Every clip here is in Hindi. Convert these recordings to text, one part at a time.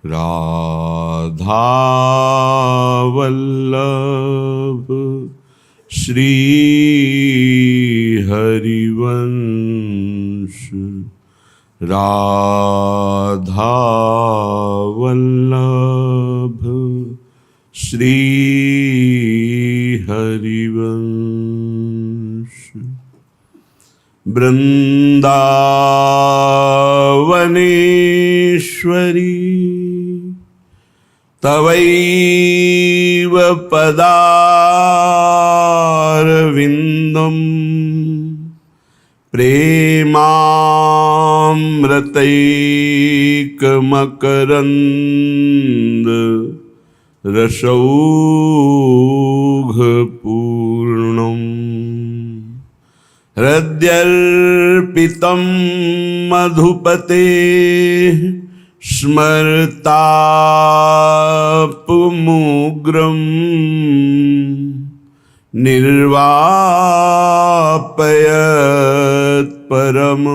राधा वल्लभ श्री हरिवंश, राधा वल्लभ श्री हरिवंश। वृंदावनेश्वरी तवैव पदारविन्दम् प्रेमामृतैकमकरन्द रसौघपूर्णम्। हृद्यर्पितं मधुपते स्मरतापमुग्रं निर्वापयत् परम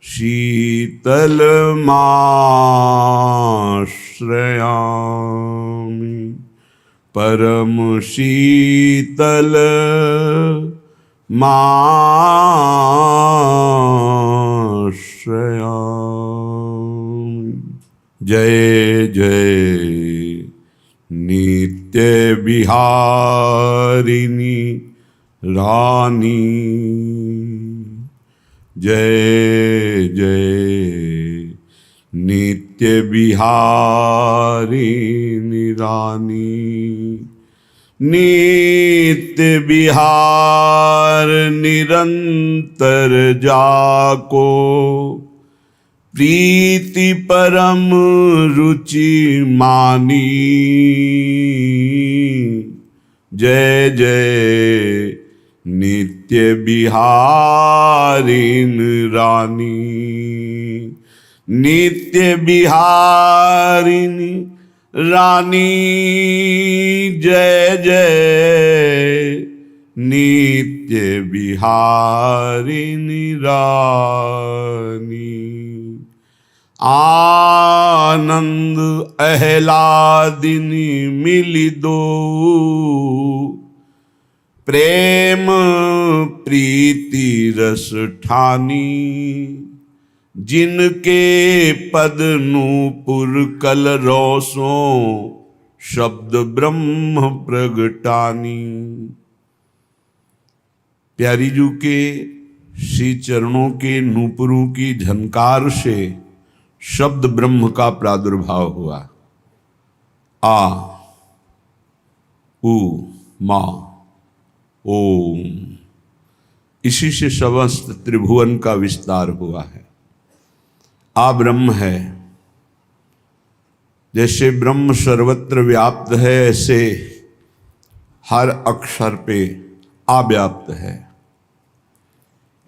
शीतलमाश्रयामि, परम शीतल माश्रयामि। जय जय नित्य विहारिणी रानी, जय जय नित्य विहारिणी रानी। नित्य विहार निरंतर जाको, प्रीति परम रुचि मानी। जय जय नित्य विहारिणी रानी, नित्य विहारिणी रानी। जय जय नित्य विहारिणी रानी। आनंद अहलादिनी मिली दो, प्रेम प्रीति रस ठानी। जिनके पद नूपुर कल रोसों, शब्द ब्रह्म प्रगटानी। प्यारी जू के श्री चरणों के नूपुरों की झनकार से शब्द ब्रह्म का प्रादुर्भाव हुआ। आ उ मा ओम, इसी से समस्त त्रिभुवन का विस्तार हुआ है। आ ब्रह्म है, जैसे ब्रह्म सर्वत्र व्याप्त है, ऐसे हर अक्षर पे आ व्याप्त है।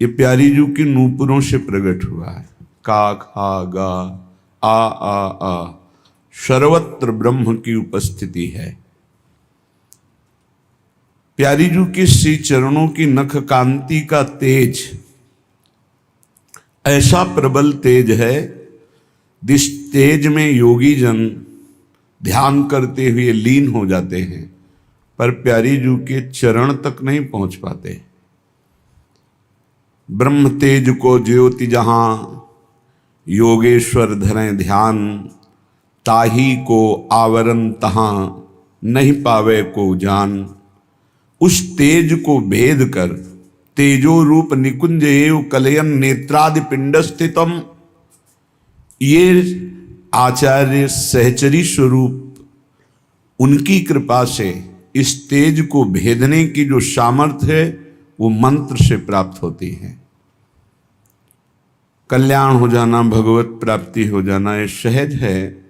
ये प्यारी जू की नूपुरों से प्रकट हुआ है। का खा गा आ सर्वत्र ब्रह्म की उपस्थिति है। प्यारी जू के श्री चरणों की नख कांति का तेज ऐसा प्रबल तेज है, जिस तेज में योगी जन ध्यान करते हुए लीन हो जाते हैं, पर प्यारी जू के चरण तक नहीं पहुंच पाते। ब्रह्म तेज को ज्योति जहां योगेश्वर धरें ध्यान, ताही को आवरण तहां नहीं पावे को जान। उस तेज को भेद कर तेजो रूप निकुंज एव कलयन नेत्रादि पिंड स्थितम, ये आचार्य सहचरी स्वरूप उनकी कृपा से इस तेज को भेदने की जो सामर्थ्य है वो मंत्र से प्राप्त होती है। कल्याण हो जाना, भगवत प्राप्ति हो जाना ये सहज है।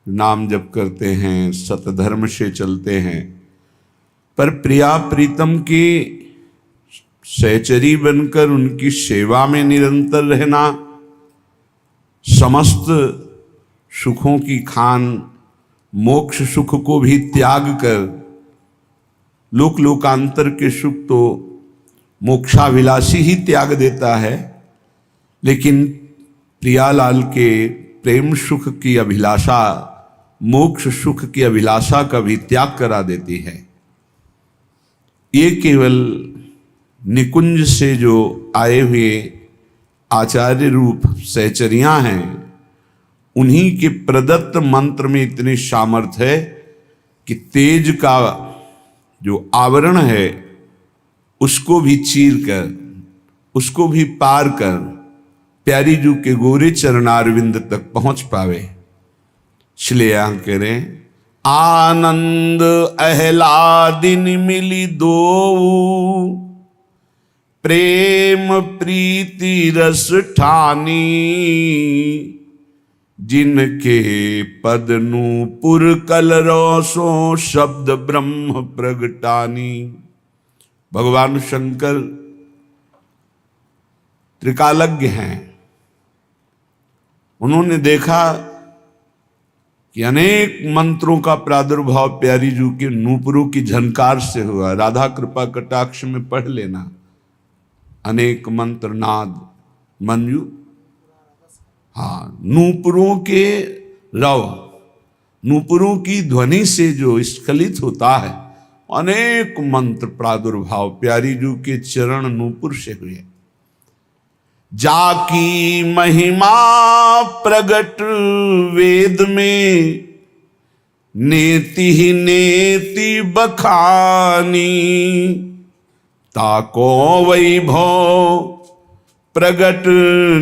नाम जप करते हैं, सतधर्म से चलते हैं, पर प्रिया प्रीतम की सहचरी बनकर उनकी सेवा में निरंतर रहना, समस्त सुखों की खान मोक्ष सुख को भी त्याग कर, लोक लोकांतर के सुख तो मोक्षाभिलाषी ही त्याग देता है, लेकिन प्रियालाल के प्रेम सुख की अभिलाषा, मोक्ष सुख की अभिलाषा का भी त्याग करा देती है। ये केवल निकुंज से जो आए हुए आचार्य रूप सहचरियां हैं, उन्हीं के प्रदत्त मंत्र में इतनी सामर्थ्य है कि तेज का जो आवरण है उसको भी चीर कर, उसको भी पार कर प्यारी जू के गोरे चरणारविंद तक पहुंच पावे। इसलिए यहां कह रहे हैं, आनंद अहलादिन मिली दो, प्रेम प्रीति रस ठानी, जिनके पद नूपुर कलरसो शब्द ब्रह्म प्रगटानी। भगवान शंकर त्रिकालज्ञ हैं। उन्होंने देखा कि अनेक मंत्रों का प्रादुर्भाव प्यारी जू के नूपुरों की झनकार से हुआ। राधा कृपा कटाक्ष में पढ़ लेना, अनेक मंत्र नाद मंजू, हाँ, नूपुरों के रव, नूपुरों की ध्वनि से जो स्खलित होता है, अनेक मंत्र प्रादुर्भाव प्यारी जू के चरण नूपुर से हुए। जाकी महिमा प्रगट वेद में, नेति ही नेति बखानी, ताको वैभव प्रगट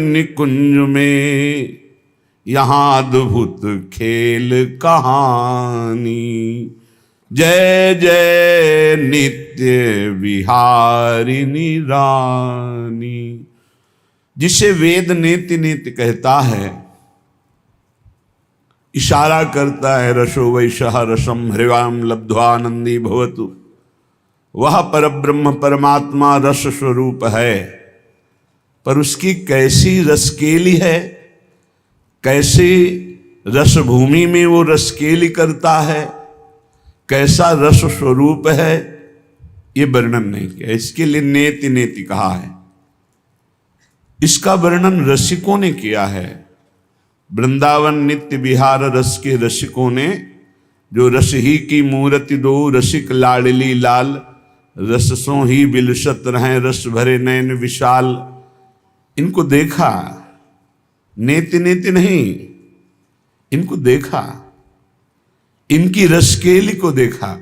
निकुंज में, यहाँ अद्भुत खेल कहानी। जय जय नित्य विहारिणी रानी। जिसे वेद नेति नेति कहता है, इशारा करता है रसो वैशः रसम हृवाम लब्ध्वानंदी भवतु, वह परब्रह्म परमात्मा रस स्वरूप है। पर उसकी कैसी रसकेली है, कैसे रसभूमि में वो रसकेली करता है, कैसा रस स्वरूप है, ये वर्णन नहीं किया। इसके लिए नेति नेति कहा है। इसका वर्णन रसिकों ने किया है। वृंदावन नित्य विहार रस के रसिकों ने, जो रस ही की मूर्ति दो रसिक लाडली लाल, रससों ही बिलसत रहें रस भरे नैन विशाल, इनको देखा, नेति नेति नहीं, इनको देखा, इनकी रसकेली को देखा,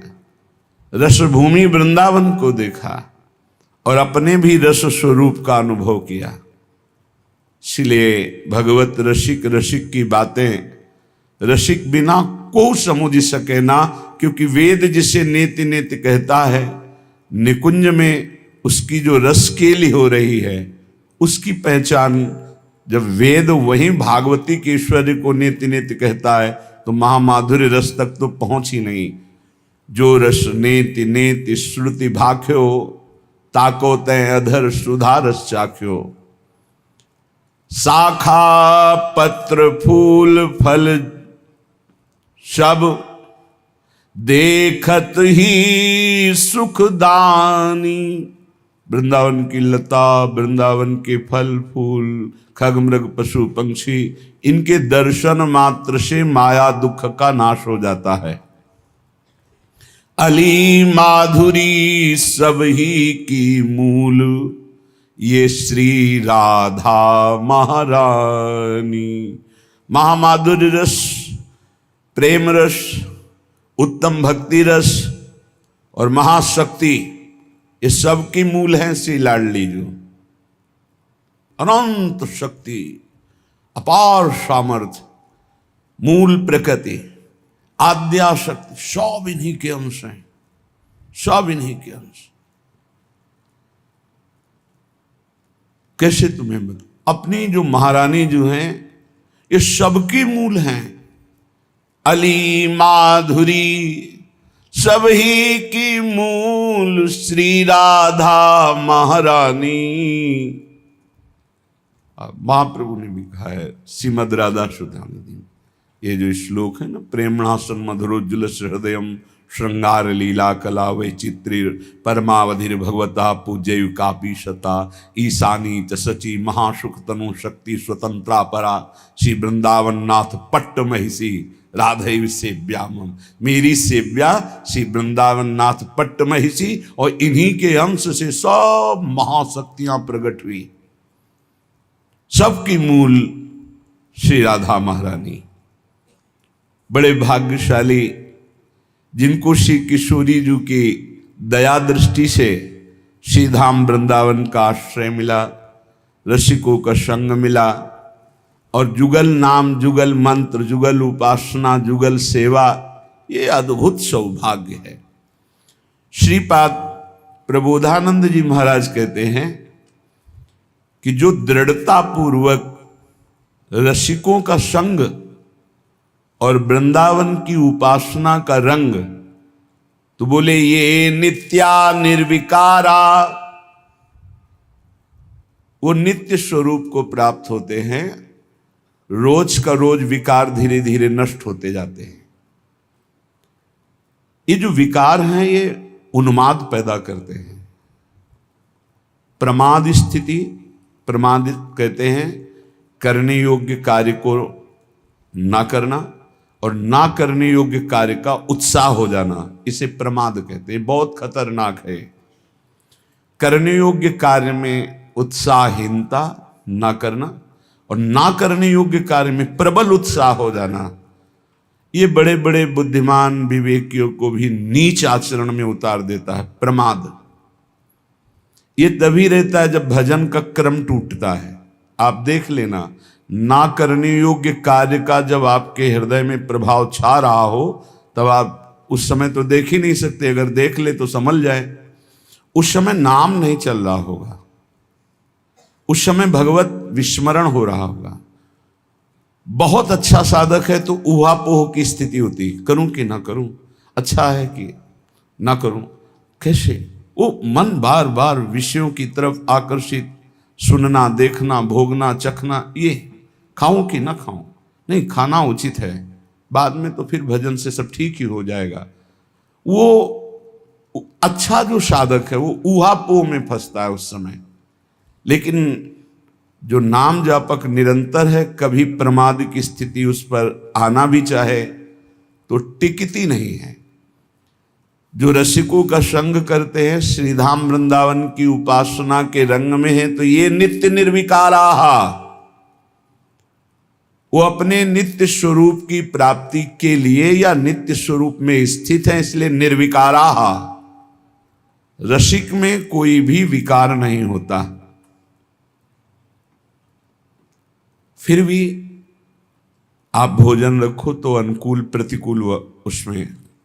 रसभूमि वृंदावन को देखा और अपने भी रस स्वरूप का अनुभव किया। इसलिए भगवत रसिक रसिक की बातें रसिक बिना को समझ सके ना, क्योंकि वेद जिसे नेति नेति कहता है, निकुंज में उसकी जो रसकेली हो रही है उसकी पहचान, जब वेद वहीं भागवती के ऐश्वर्य को नेति नेति कहता है तो महामाधुर्य रस तक तो पहुंच ही नहीं। जो रस नेति नेति श्रुति भाख्यो, ताको तय अधर सुधा रस चाख्यो। शाखा पत्र फूल फल सब देखत ही सुखदानी। वृंदावन की लता, वृंदावन के फल फूल, खग मृग पशु पंक्षी, इनके दर्शन मात्र से माया दुख का नाश हो जाता है। अली माधुरी सब ही की मूल, ये श्री राधा महारानी। महामाधुर्य रस, प्रेम रस, उत्तम भक्ति रस और महाशक्ति, ये सब की मूल है श्री लाडली जो। अनंत शक्ति, अपार सामर्थ्य, मूल प्रकृति, आद्या शक्ति, सब इन्हीं के अंश हैं, सब इन्हीं के अंश। कैसे तुम्हें बता, अपनी जो महारानी जो हैं ये सबकी मूल हैं। अली माधुरी सब ही की मूल, श्री राधा महारानी। महाप्रभु ने भी कहा है श्रीमद राधा सुधानिधि, ये जो श्लोक है ना, प्रेमणासन मधुरोज्जल हृदयम श्रृंगार लीला कला वैचित्री परमावधिर भगवता पूज्य कापी शता ईशानी च सची महासुख तनु शक्ति स्वतंत्रा परा श्री वृंदावन नाथ पट्ट महिषी राधे सेव्याम। मेरी सेव्या श्री वृंदावन नाथ पट्ट महिषी और इन्हीं के अंश से सब महाशक्तियां प्रकट हुई। सबकी मूल श्री राधा महारानी। बड़े भाग्यशाली जिनको श्री किशोरी जी की दया दृष्टि से श्री धाम वृंदावन का आश्रय मिला, रसिकों का संग मिला और जुगल नाम, जुगल मंत्र, जुगल उपासना, जुगल सेवा, ये अद्भुत सौभाग्य है। श्रीपाद प्रबोधानंद जी महाराज कहते हैं कि जो दृढ़ता पूर्वक रसिकों का संग और वृंदावन की उपासना का रंग, तो बोले ये नित्या निर्विकारा, वो नित्य स्वरूप को प्राप्त होते हैं। रोज का रोज विकार धीरे धीरे नष्ट होते जाते हैं। ये जो विकार हैं ये उन्माद पैदा करते हैं। प्रमाद स्थिति, प्रमादित कहते हैं करने योग्य कार्य को ना करना और ना करने योग्य कार्य का उत्साह हो जाना, इसे प्रमाद कहते हैं। बहुत खतरनाक है। करने योग्य कार्य में उत्साहहीनता ना करना और ना करने योग्य कार्य में प्रबल उत्साह हो जाना, ये बड़े बड़े बुद्धिमान विवेकियों को भी नीच आचरण में उतार देता है। प्रमाद ये तभी रहता है जब भजन का क्रम टूटता है। आप देख लेना, ना करने योग्य कार्य का जब आपके हृदय में प्रभाव छा रहा हो तब आप उस समय तो देख ही नहीं सकते। अगर देख ले तो समझ जाए, उस समय नाम नहीं चल रहा होगा, उस समय भगवत विस्मरण हो रहा होगा। बहुत अच्छा साधक है तो ऊहापोह की स्थिति होती, करूं कि ना करूं, अच्छा है कि ना करूं, कैसे वो मन बार बार विषयों की तरफ आकर्षित, सुनना, देखना, भोगना, चखना, ये खाऊं कि ना खाऊं, नहीं खाना उचित है, बाद में तो फिर भजन से सब ठीक ही हो जाएगा। वो अच्छा जो साधक है वो ऊहापोह में फंसता है उस समय। लेकिन जो नाम जापक निरंतर है, कभी प्रमाद की स्थिति उस पर आना भी चाहे तो टिकती नहीं है। जो रसिकों का संग करते हैं, श्रीधाम वृंदावन की उपासना के रंग में है, तो ये नित्य निर्विकाराः, वो अपने नित्य स्वरूप की प्राप्ति के लिए या नित्य स्वरूप में स्थित है, इसलिए निर्विकाराः। रसिक में कोई भी विकार नहीं होता। फिर भी आप भोजन रखो तो अनुकूल प्रतिकूल उसमें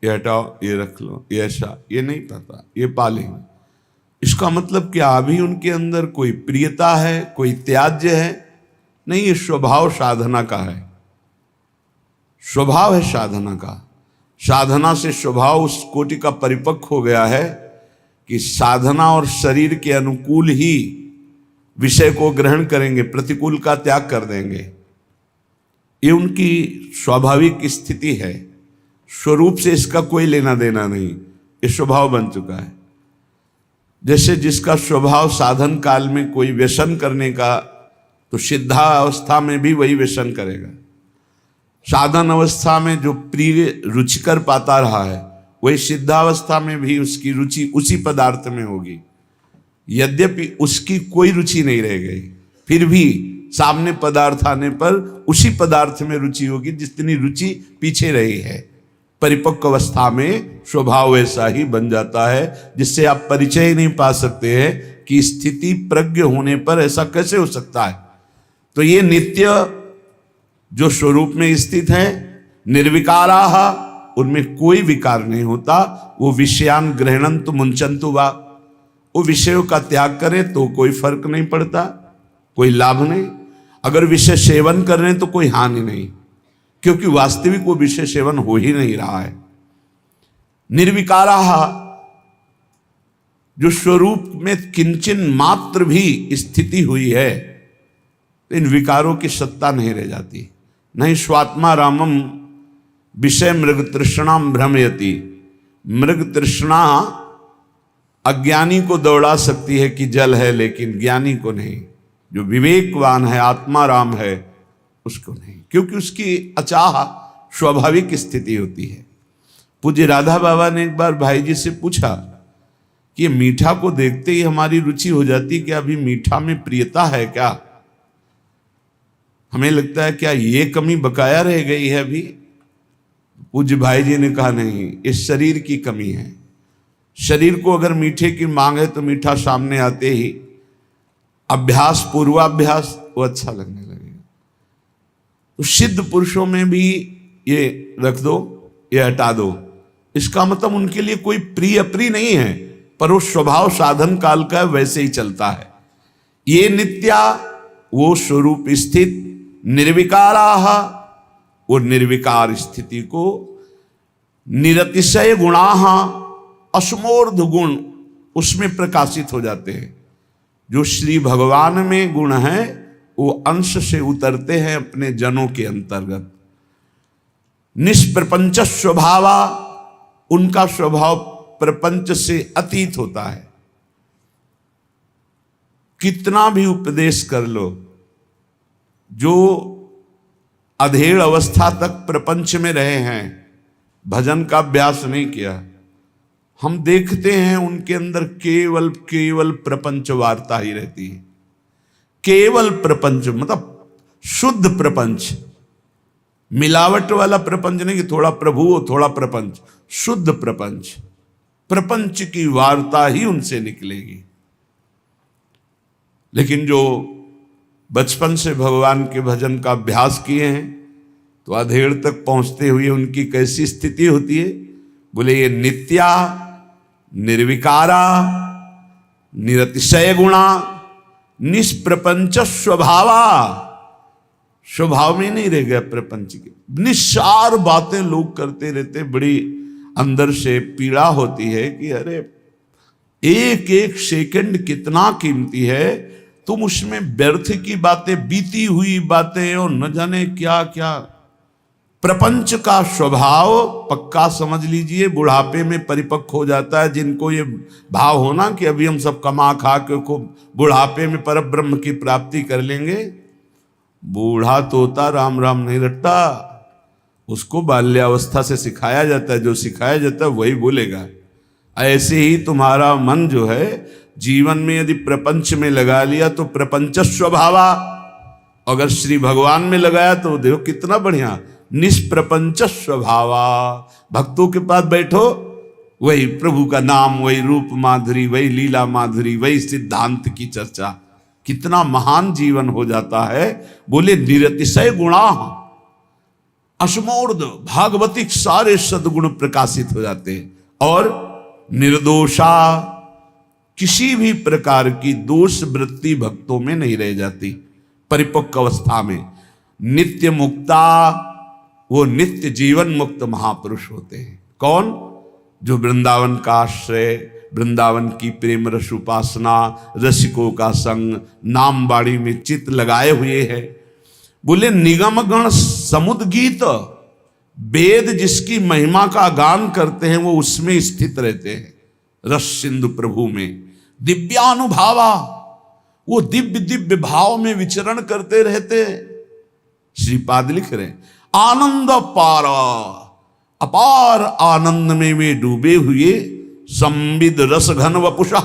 ये हटाओ, ये रख लो, ये ऐसा, ये नहीं पता, ये पालेंगे। इसका मतलब क्या अभी उनके अंदर कोई प्रियता है, कोई त्याज्य है? नहीं, ये स्वभाव साधना का है। स्वभाव है साधना का। साधना से स्वभाव उस कोटि का परिपक्व हो गया है कि साधना और शरीर के अनुकूल ही विषय को ग्रहण करेंगे, प्रतिकूल का त्याग कर देंगे। ये उनकी स्वाभाविक स्थिति है। स्वरूप से इसका कोई लेना देना नहीं, ये स्वभाव बन चुका है। जैसे जिसका स्वभाव साधन काल में कोई व्यसन करने का, तो सिद्धावस्था में भी वही व्यसन करेगा। साधन अवस्था में जो प्रिय रुचिकर पाता रहा है, वही सिद्धावस्था में भी उसकी रुचि उसी पदार्थ में होगी। यद्यपि उसकी कोई रुचि नहीं रह गई, फिर भी सामने पदार्थ आने पर उसी पदार्थ में रुचि होगी जितनी रुचि पीछे रही है। परिपक्व अवस्था में स्वभाव ऐसा ही बन जाता है जिससे आप परिचय नहीं पा सकते हैं कि स्थिति प्रज्ञ होने पर ऐसा कैसे हो सकता है। तो ये नित्य जो स्वरूप में स्थित है, निर्विकाराः, उनमें कोई विकार नहीं होता। वो विषयान ग्रहणंतु मुंचन्तु वा, वो विषयों का त्याग करें तो कोई फर्क नहीं पड़ता, कोई लाभ नहीं। अगर विषय सेवन कर रहे हैं तो कोई हानि नहीं, क्योंकि वास्तविक वो विषय सेवन हो ही नहीं रहा है। निर्विकाराः, जो स्वरूप में किंचन मात्र भी स्थिति हुई है, इन विकारों की सत्ता नहीं रह जाती। नहीं स्वात्मा रामम विषय मृग तृष्णाम भ्रमयति, मृग तृष्णा अज्ञानी को दौड़ा सकती है कि जल है, लेकिन ज्ञानी को नहीं। जो विवेकवान है, आत्माराम है, उसको नहीं, क्योंकि उसकी अचाह स्वाभाविक स्थिति होती है। पूज्य राधा बाबा ने एक बार भाई जी से पूछा कि ये मीठा को देखते ही हमारी रुचि हो जाती, क्या अभी मीठा में प्रियता है क्या? हमें लगता है क्या ये कमी बकाया रह गई है अभी? पूज्य भाई जी ने कहा नहीं, इस शरीर की कमी है। शरीर को अगर मीठे की मांग है तो मीठा सामने आते ही अभ्यास, पूर्वाभ्यास, वो अच्छा लगने लगेगा। तो सिद्ध पुरुषों में भी ये रख दो, ये हटा दो, इसका मतलब उनके लिए कोई प्रिय अप्रिय नहीं है, पर वो स्वभाव साधन काल का वैसे ही चलता है। ये नित्या, वो स्वरूप स्थित, निर्विकाराः, वो निर्विकार स्थिति को, निरतिशय गुणाः, असमोर्ध गुण उसमें प्रकाशित हो जाते हैं। जो श्री भगवान में गुण है वो अंश से उतरते हैं अपने जनों के अंतर्गत। निष्प्रपंच स्वभावा, उनका स्वभाव प्रपंच से अतीत होता है। कितना भी उपदेश कर लो, जो अधेड़ अवस्था तक प्रपंच में रहे हैं, भजन का अभ्यास नहीं किया, हम देखते हैं उनके अंदर केवल केवल प्रपंच वार्ता ही रहती है। केवल प्रपंच मतलब शुद्ध प्रपंच, मिलावट वाला प्रपंच नहीं कि थोड़ा प्रभु हो थोड़ा प्रपंच, शुद्ध प्रपंच। प्रपंच की वार्ता ही उनसे निकलेगी। लेकिन जो बचपन से भगवान के भजन का अभ्यास किए हैं, तो अधेड़ तक पहुंचते हुए उनकी कैसी स्थिति होती है? बोले ये नित्या, निर्विकारा, निरतिशय गुणा, निष्प्रपंच स्वभावा, स्वभाव में नहीं रह गया प्रपंच के। निस्सार बातें लोग करते रहते, बड़ी अंदर से पीड़ा होती है कि अरे एक एक सेकंड कितना कीमती है, तुम उसमें व्यर्थ की बातें, बीती हुई बातें और न जाने क्या क्या। प्रपंच का स्वभाव पक्का समझ लीजिए बुढ़ापे में परिपक्व हो जाता है। जिनको ये भाव होना कि अभी हम सब कमा खा के खूब बुढ़ापे में परब्रह्म की प्राप्ति कर लेंगे, बूढ़ा तोता राम राम नहीं रटता, उसको बाल्यावस्था से सिखाया जाता है, जो सिखाया जाता है वही बोलेगा। ऐसे ही तुम्हारा मन जो है जीवन में यदि प्रपंच में लगा लिया तो प्रपंच स्वभावा, अगर श्री भगवान में लगाया तो देखो कितना बढ़िया, निष्प्रपंच स्वभावा। भक्तों के पास बैठो, वही प्रभु का नाम, वही रूप माधुरी, वही लीला माधुरी, वही सिद्धांत की चर्चा, कितना महान जीवन हो जाता है। बोले निरतिशय गुणा, असमोर्ध भागवतिक सारे सद्गुण प्रकाशित हो जाते हैं। और निर्दोषा, किसी भी प्रकार की दोष वृत्ति भक्तों में नहीं रह जाती परिपक्व अवस्था में। नित्य मुक्ता, वो नित्य जीवन मुक्त महापुरुष होते हैं। कौन? जो वृंदावन का आश्रय, वृंदावन की प्रेम रस उपासना, रसिकों का संग, नाम बाड़ी में चित्त लगाए हुए है। बोले निगम गण समुद्र गीत, वेद जिसकी महिमा का गान करते हैं वो उसमें स्थित रहते हैं, रस सिंधु प्रभु में। दिव्यानुभावा, वो दिव्य दिव्य भाव में विचरण करते रहते हैं। श्रीपाद लिख रहे आनंद पारा, अपार आनंद में वे डूबे हुए, संविद रस घन वपुषा,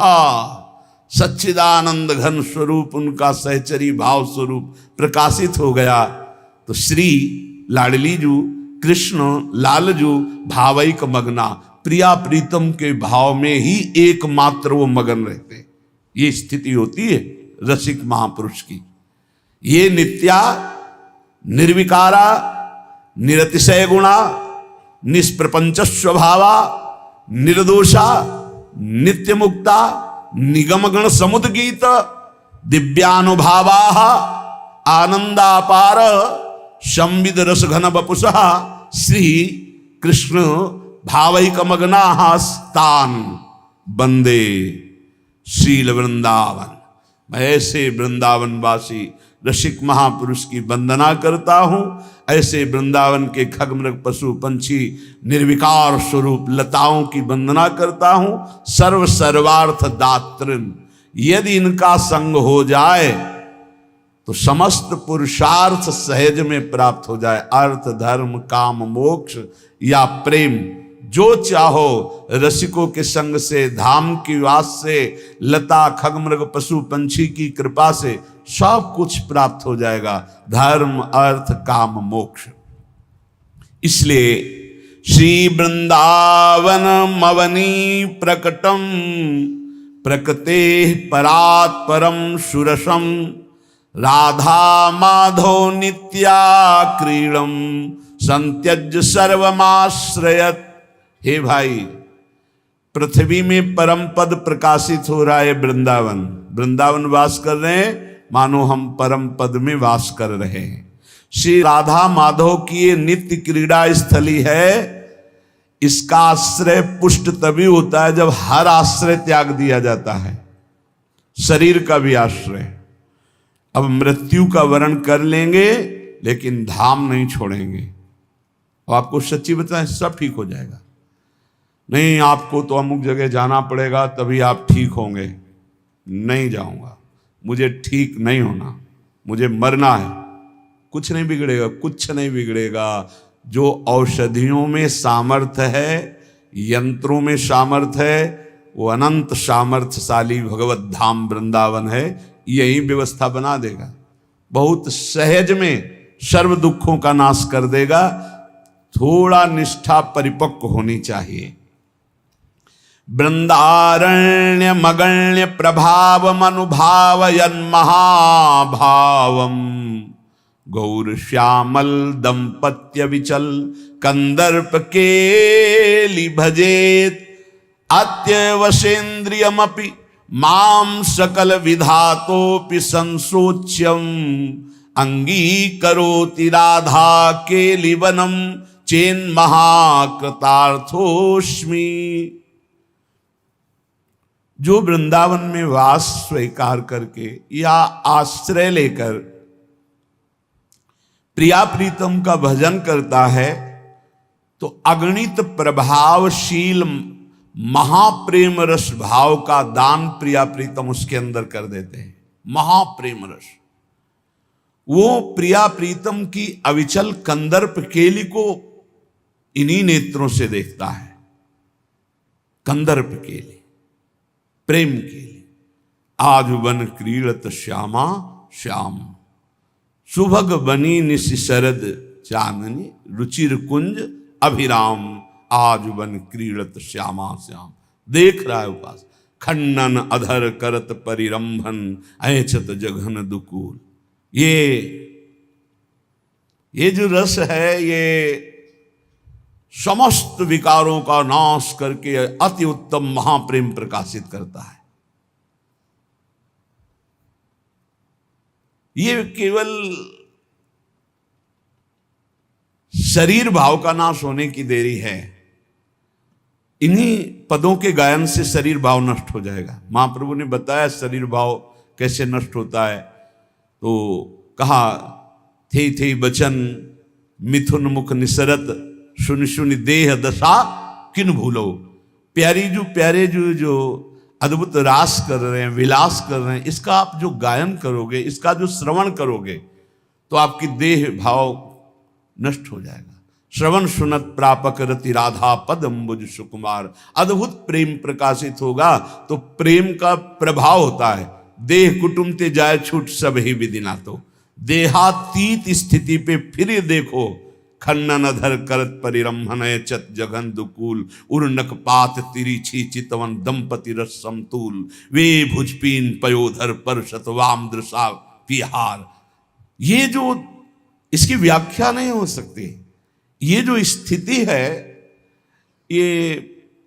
सच्चिदानंद घन स्वरूप उनका सहचरी भाव स्वरूप प्रकाशित हो गया। तो श्री लाडलीजू, कृष्ण लालजू भावैक मगना, प्रिया प्रीतम के भाव में ही एकमात्र वो मगन रहते। ये स्थिति होती है रसिक महापुरुष की। ये नित्या, निर्विकारा, निरतिशय गुणा, निष्प्रपंच स्वभावा, निर्दोषा, नित्य मुक्ता, निगम गण समुद्र गीत, दिव्यानुभावा, आनंदापार, संविद रस घन बपुषा, श्री कृष्ण भावैक मगना स्थान बंदे शील वृंदावन। मैं ऐसे वृंदावन वासी रसिक महापुरुष की वंदना करता हूं, ऐसे वृंदावन के खगमृग पशु पंछी निर्विकार स्वरूप लताओं की वंदना करता हूं। सर्व सर्वार्थ दातृन, यदि इनका संग हो जाए तो समस्त पुरुषार्थ सहज में प्राप्त हो जाए। अर्थ धर्म काम मोक्ष या प्रेम, जो चाहो रसिकों के संग से, धाम की वास से, लता खगमृग पशु पंछी की कृपा से सब कुछ प्राप्त हो जाएगा। धर्म अर्थ काम मोक्ष। इसलिए श्री वृंदावन मवनी प्रकटम प्रकृते परात् परम सुरसम राधा माधव नित्या क्रीडम संत्यज सर्वमाश्रयत। हे भाई, पृथ्वी में परम पद प्रकाशित हो रहा है। वृंदावन, वृंदावन वास कर रहे हैं मानो हम परम पद में वास कर रहे हैं। श्री राधा माधव की ये नित्य क्रीड़ा स्थली है। इसका आश्रय पुष्ट तभी होता है जब हर आश्रय त्याग दिया जाता है, शरीर का भी आश्रय। अब मृत्यु का वर्ण कर लेंगे लेकिन धाम नहीं छोड़ेंगे। और आपको सच्ची बताएं, सब ठीक हो जाएगा। नहीं, आपको तो अमुक जगह जाना पड़ेगा तभी आप ठीक होंगे। नहीं जाऊंगा, मुझे ठीक नहीं होना, मुझे मरना है। कुछ नहीं बिगड़ेगा, कुछ नहीं बिगड़ेगा। जो औषधियों में सामर्थ्य है, यंत्रों में सामर्थ्य है, वो अनंत सामर्थ्यशाली भगवत धाम वृंदावन है। यही व्यवस्था बना देगा, बहुत सहज में सर्व दुखों का नाश कर देगा। थोड़ा निष्ठा परिपक्व होनी चाहिए। वृंदारण्य मगण्य प्रभाव मनुभावयन् महाभावम गौर श्यामल दंपत्य विचल कंदर्प केलि भजेत अत्यवसेन्द्रियमपि माम सकल विधातोपि संसोच्यम अंगीकरोति राधा केलिवनम चेन महाकृतार्थोस्मि। जो वृंदावन में वास स्वीकार करके या आश्रय लेकर प्रिया प्रीतम का भजन करता है तो अगणित प्रभावशील महाप्रेम रस भाव का दान प्रिया प्रीतम उसके अंदर कर देते हैं। महाप्रेम रस, वो प्रिया प्रीतम की अविचल कंदर्प केली को इन्हीं नेत्रों से देखता है। कंदर्प केली, प्रेम केली। आज बन क्रीड़त श्यामा श्याम सुभग बनी निशि शरद चाननी रुचिर कुंज अभिराम। आज बन क्रीड़त श्यामा श्याम, देख रहा है उपास। खंडन अधर करत परिरंभन ऐचत जघन दुकूल। ये जो रस है, ये समस्त विकारों का नाश करके अति उत्तम महाप्रेम प्रकाशित करता है। ये केवल शरीर भाव का नाश होने की देरी है। इन्हीं पदों के गायन से शरीर भाव नष्ट हो जाएगा। महाप्रभु ने बताया शरीर भाव कैसे नष्ट होता है। तो कहा, थे बचन मिथुन मुख निसरत सुन सुन देह दशा किन भूलो। प्यारे जो अद्भुत रास कर रहे हैं, विलास कर रहे हैं, इसका आप जो गायन करोगे, इसका जो श्रवण करोगे तो आपकी देह भाव नष्ट हो जाएगा। श्रवण सुनत प्रापक रति राधा पद अम्बुज सुकुमार। अद्भुत प्रेम प्रकाशित होगा तो प्रेम का प्रभाव होता है। देह कुटुंब ते जाए छूट सब ही विदिना। तो देहातीत स्थिति पे फिर देखो। खन्नन अधर करत परिरंभन चत जघन दुकूल उर्नक पात तिरिछी चितवन दंपति रस समतूल। वे भुजपीन पयोधर पर शतवाम दृशा पिहार। ये जो इसकी व्याख्या नहीं हो सकती। ये जो स्थिति है, ये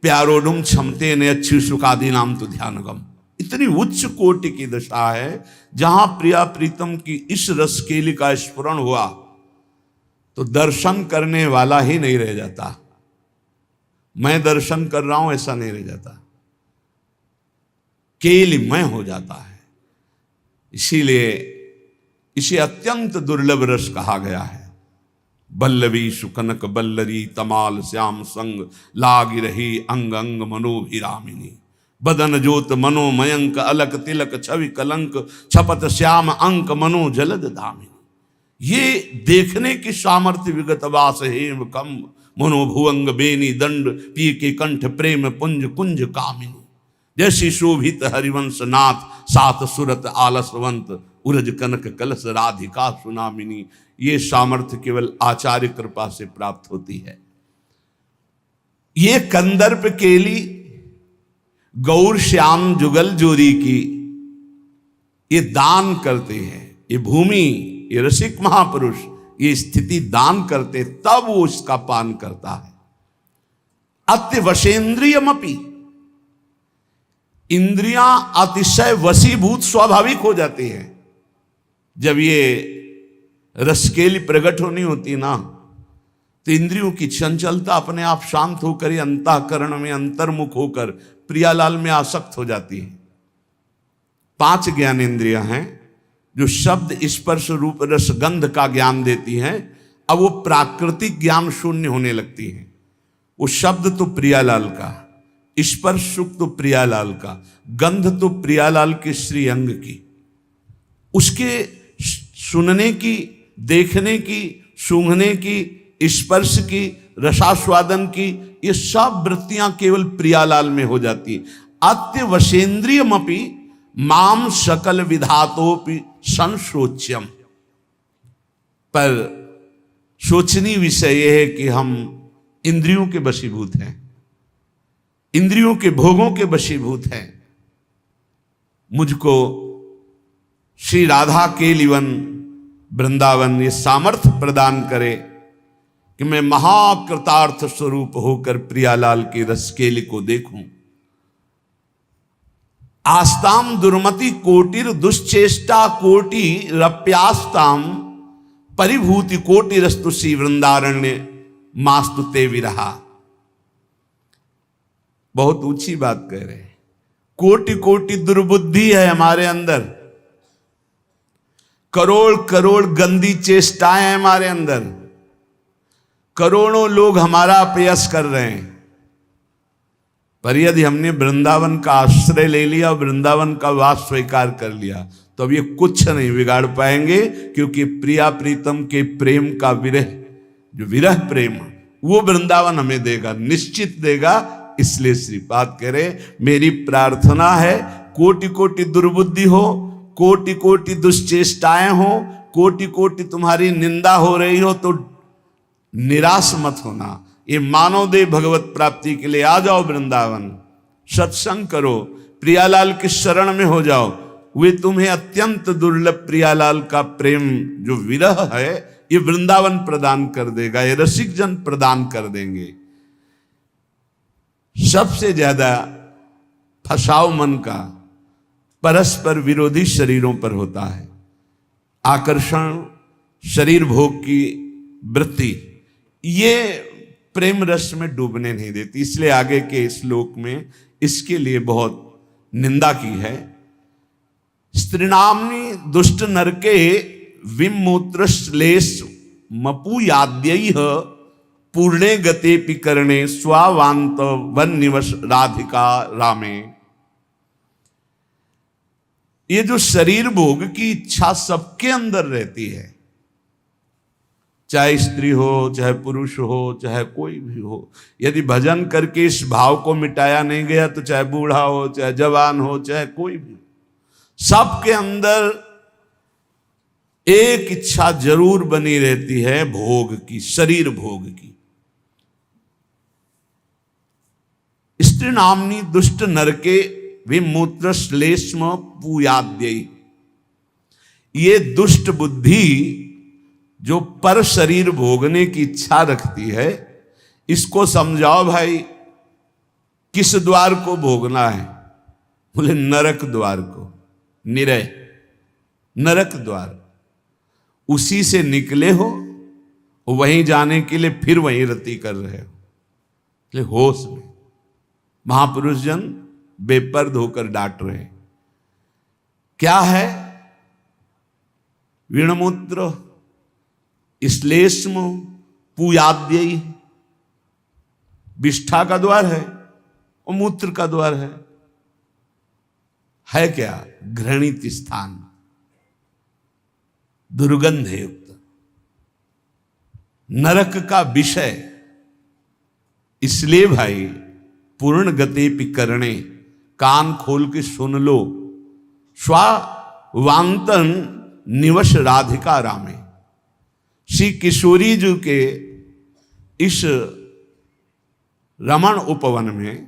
प्यारोडुम क्षमते ने अच्छी सुखादि नाम तो ध्यानगम। इतनी उच्च कोटि की दशा है जहां प्रिया प्रीतम की इस रस केली का स्फुरण हुआ तो दर्शन करने वाला ही नहीं रह जाता। मैं दर्शन कर रहा हूं ऐसा नहीं रह जाता, केलिमय हो जाता है। इसीलिए इसे अत्यंत दुर्लभ रस कहा गया है। बल्लवी सुकनक बल्लरी तमाल श्याम संग लाग रही अंग अंग मनोभिरामिनी बदन जोत मनोमयंक अलक तिलक छवि कलंक छपत श्याम अंक मनो जलद धामिनी। ये देखने की सामर्थ्य विगत वास हेम कम मनोभुवंग बेनी दंड पी के कंठ प्रेम पुंज कुंज कामिनी। जैसी शोभित हरिवंश नाथ सात सुरत आलसवंत उरज कनक कलश राधिका सुनामिनी। ये सामर्थ्य केवल आचार्य कृपा से प्राप्त होती है। ये कंदर्प केली गौर श्याम जुगल जोरी की ये दान करते हैं। ये भूमि ये रसिक महापुरुष ये स्थिति दान करते तब वो उसका पान करता है। अत्य वशेंद्रियमपि इंद्रियां अतिशय वशीभूत स्वाभाविक हो जाती हैं। जब ये रसकेली प्रकट होनी होती ना तो इंद्रियों की चंचलता अपने आप शांत होकर ही अंतःकरण में अंतर्मुख होकर प्रियालाल में आसक्त हो जाती है। 5 ज्ञानेंद्रियां हैं जो शब्द स्पर्श रूप रस गंध का ज्ञान देती हैं। अब वो प्राकृतिक ज्ञान शून्य होने लगती है। वो शब्द तो प्रियालाल का, स्पर्श सुख तो प्रियालाल का, गंध तो प्रियालाल के श्री अंग की, उसके सुनने की, देखने की, सूंघने की, स्पर्श की, रसास्वादन की, ये सब वृत्तियां केवल प्रियालाल में हो जाती। अत्य वशेंद्रियमपि माम सकल विधातोपि संशोच्यम। पर सोचनीय विषय यह है कि हम इंद्रियों के वशीभूत हैं, इंद्रियों के भोगों के वशीभूत हैं। मुझको श्री राधा के लिवन वृंदावन ये सामर्थ्य प्रदान करे कि मैं महाकृतार्थ स्वरूप होकर प्रियालाल की रसकेली को देखूं। आस्ताम दुर्मति कोटिर दुश्चेष्टा कोटि रप्यास्ताम परिभूति कोटि रस्तु श्री वृंदारण्य मास्तु ते विरहा। बहुत ऊंची बात कह रहे हैं। कोटि कोटि दुर्बुद्धि है हमारे अंदर, करोड़ करोड़ गंदी चेष्टाएं हैं हमारे अंदर, करोड़ों लोग हमारा अपयश कर रहे हैं। पर यदि हमने वृंदावन का आश्रय ले लिया, वृंदावन का वास स्वीकार कर लिया, तो अब ये कुछ नहीं बिगाड़ पाएंगे, क्योंकि प्रिया प्रीतम के प्रेम का विरह, जो विरह प्रेम वो वृंदावन हमें देगा, निश्चित देगा। इसलिए श्रीपाद कह रहे मेरी प्रार्थना है कोटि कोटि दुर्बुद्धि हो, कोटि कोटि दुश्चेष्टाएं हो, कोटि कोटि तुम्हारी निंदा हो रही हो तो निराश मत होना। ये मानव देव भगवत प्राप्ति के लिए आ जाओ वृंदावन, सत्संग करो, प्रियालाल की शरण में हो जाओ। वे तुम्हें अत्यंत दुर्लभ प्रियालाल का प्रेम जो विरह है ये वृंदावन प्रदान कर देगा, ये रसिक जन प्रदान कर देंगे। सबसे ज्यादा फसाव मन का परस्पर विरोधी शरीरों पर होता है। आकर्षण, शरीर भोग की वृत्ति, ये प्रेम रस में डूबने नहीं देती। इसलिए आगे के श्लोक में इसके लिए बहुत निंदा की है। स्त्रीणाम्नि दुष्ट नरके विमूत्र श्लेष मपूयाद्यैः पूर्णे गते पिकरणे स्वावांत वन निवस राधिका रामे। ये जो शरीर भोग की इच्छा सबके अंदर रहती है, चाहे स्त्री हो, चाहे पुरुष हो, चाहे कोई भी हो। यदि भजन करके इस भाव को मिटाया नहीं गया तो चाहे बूढ़ा हो, चाहे जवान हो, चाहे कोई भी, सबके अंदर एक इच्छा जरूर बनी रहती है भोग की, शरीर भोग की। स्त्री नामनी दुष्ट नरके विमूत्र श्लेष्म पूयाद्यई। ये दुष्ट बुद्धि जो पर शरीर भोगने की इच्छा रखती है, इसको समझाओ भाई किस द्वार को भोगना है। बोले नरक द्वार को, निरय नरक द्वार। उसी से निकले हो, वहीं जाने के लिए फिर वहीं रति कर रहे हो। होश में महापुरुष जन बेपर्द होकर डांट रहे हैं। क्या है? विणमूत्र, श्लेष्म, पूयाद्यई, विष्ठा का द्वार है और मूत्र का द्वार है क्या? घृणित स्थान, दुर्गंध युक्त, नरक का विषय। इसलिए भाई पूर्ण गति पिकरणे, कान खोल के सुन लो। स्वावांतन निवश राधिका रामे, श्री किशोरी जी के इस रमण उपवन में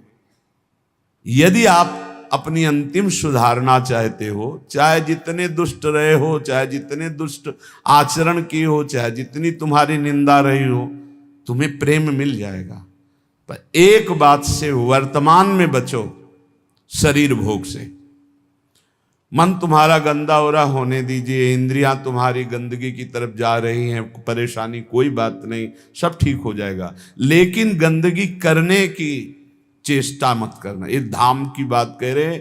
यदि आप अपनी अंतिम सुधारना चाहते हो, चाहे जितने दुष्ट रहे हो, चाहे जितने दुष्ट आचरण किए हो, चाहे जितनी तुम्हारी निंदा रही हो, तुम्हें प्रेम मिल जाएगा। पर एक बात से वर्तमान में बचो, शरीर भोग से। मन तुम्हारा गंदा हो रहा होने दीजिए, इंद्रियां तुम्हारी गंदगी की तरफ जा रही हैं, परेशानी कोई बात नहीं, सब ठीक हो जाएगा। लेकिन गंदगी करने की चेष्टा मत करना। ये धाम की बात कह रहे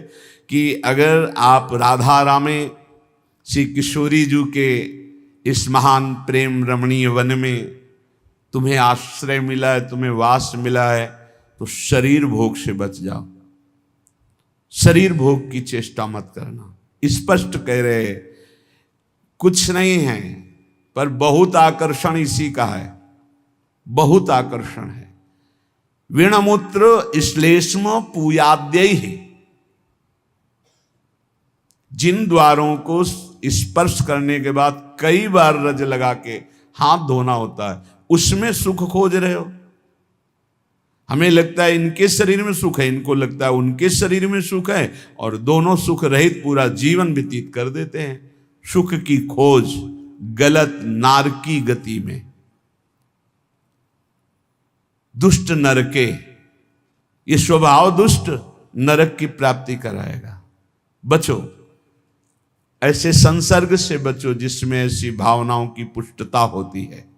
कि अगर आप राधा रामे श्री किशोरी जी के इस महान प्रेम रमणीय वन में तुम्हें आश्रय मिला है, तुम्हें वास मिला है, तो शरीर भोग से बच जाओ। शरीर भोग की चेष्टा मत करना। स्पष्ट कह रहे, कुछ नहीं है पर बहुत आकर्षण इसी का है, बहुत आकर्षण है। वीणमूत्र श्लेष्म पूयाद्यय है, जिन द्वारों को स्पर्श करने के बाद कई बार रज लगा के हाथ धोना होता है, उसमें सुख खोज रहे हो। हमें लगता है इनके शरीर में सुख है, इनको लगता है उनके शरीर में सुख है, और दोनों सुख रहित पूरा जीवन व्यतीत कर देते हैं। सुख की खोज गलत नारकी गति में, दुष्ट नरके, ये स्वभाव दुष्ट नरक की प्राप्ति कराएगा। बचो, ऐसे संसर्ग से बचो जिसमें ऐसी भावनाओं की पुष्टता होती है।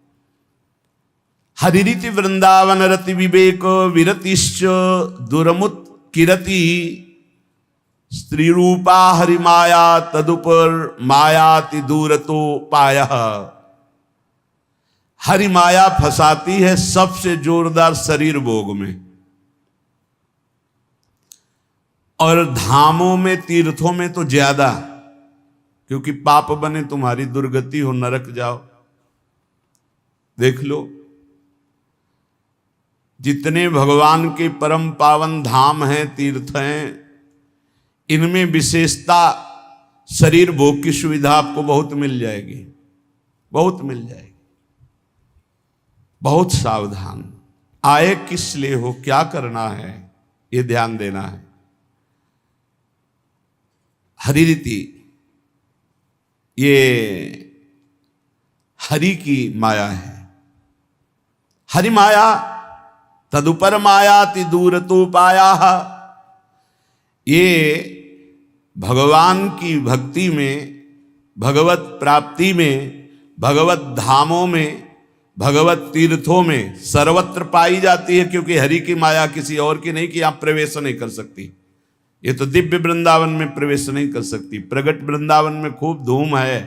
हरिरीति वृंदावन रति विवेक विरतिश्च दुरमुत किरति, स्त्री रूपा हरिमाया तदुपर मायाति दूरतो पायः। हरि माया फंसाती है सबसे जोरदार शरीर भोग में, और धामों में तीर्थों में तो ज्यादा, क्योंकि पाप बने तुम्हारी दुर्गति हो, नरक जाओ। देख लो, जितने भगवान के परम पावन धाम हैं, तीर्थ हैं, इनमें विशेषता शरीर भोग की सुविधा आपको बहुत मिल जाएगी, बहुत मिल जाएगी। बहुत सावधान, आए किस लिए हो, क्या करना है, ये ध्यान देना है। हरिरीति, ये हरि की माया है। हरि माया तदुपर मायाति दूरतो पायः। ये भगवान की भक्ति में, भगवत प्राप्ति में, भगवत धामों में, भगवत तीर्थों में सर्वत्र पाई जाती है, क्योंकि हरि की माया किसी और की नहीं कि आप प्रवेश नहीं कर सकती। ये तो दिव्य वृंदावन में प्रवेश नहीं कर सकती, प्रगट वृंदावन में खूब धूम है।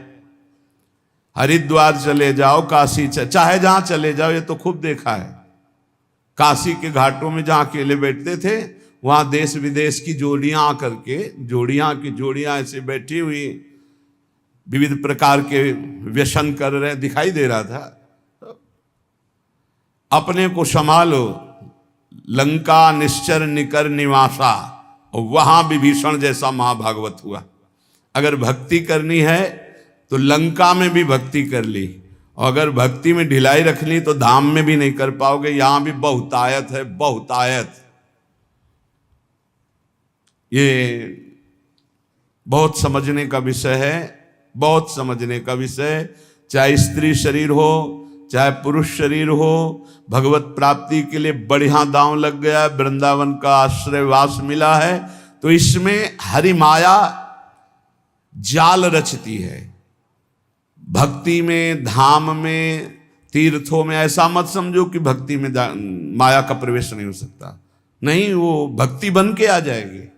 हरिद्वार चले जाओ, काशी चाहे जहां चले जाओ, ये तो खूब देखा है। काशी के घाटों में जहां अकेले बैठते थे, वहां देश विदेश की जोड़ियां आकर के, जोड़ियां की जोड़ियां ऐसे बैठी हुई विविध प्रकार के व्यसन कर रहे दिखाई दे रहा था। अपने को संभालो, लंका निश्चर निकर निवासा, और वहां विभीषण जैसा महाभागवत हुआ। अगर भक्ति करनी है तो लंका में भी भक्ति कर ली, और अगर भक्ति में ढिलाई रख ली तो धाम में भी नहीं कर पाओगे। यहां भी बहुतायत है, बहुतायत। ये बहुत समझने का विषय है, बहुत समझने का विषय। चाहे स्त्री शरीर हो, चाहे पुरुष शरीर हो, भगवत प्राप्ति के लिए बढ़िया दांव लग गया, वृंदावन का आश्रयवास मिला है, तो इसमें हरि माया जाल रचती है। भक्ति में, धाम में, तीर्थों में ऐसा मत समझो कि भक्ति में माया का प्रवेश नहीं हो सकता। नहीं, वो भक्ति बन के आ जाएगी,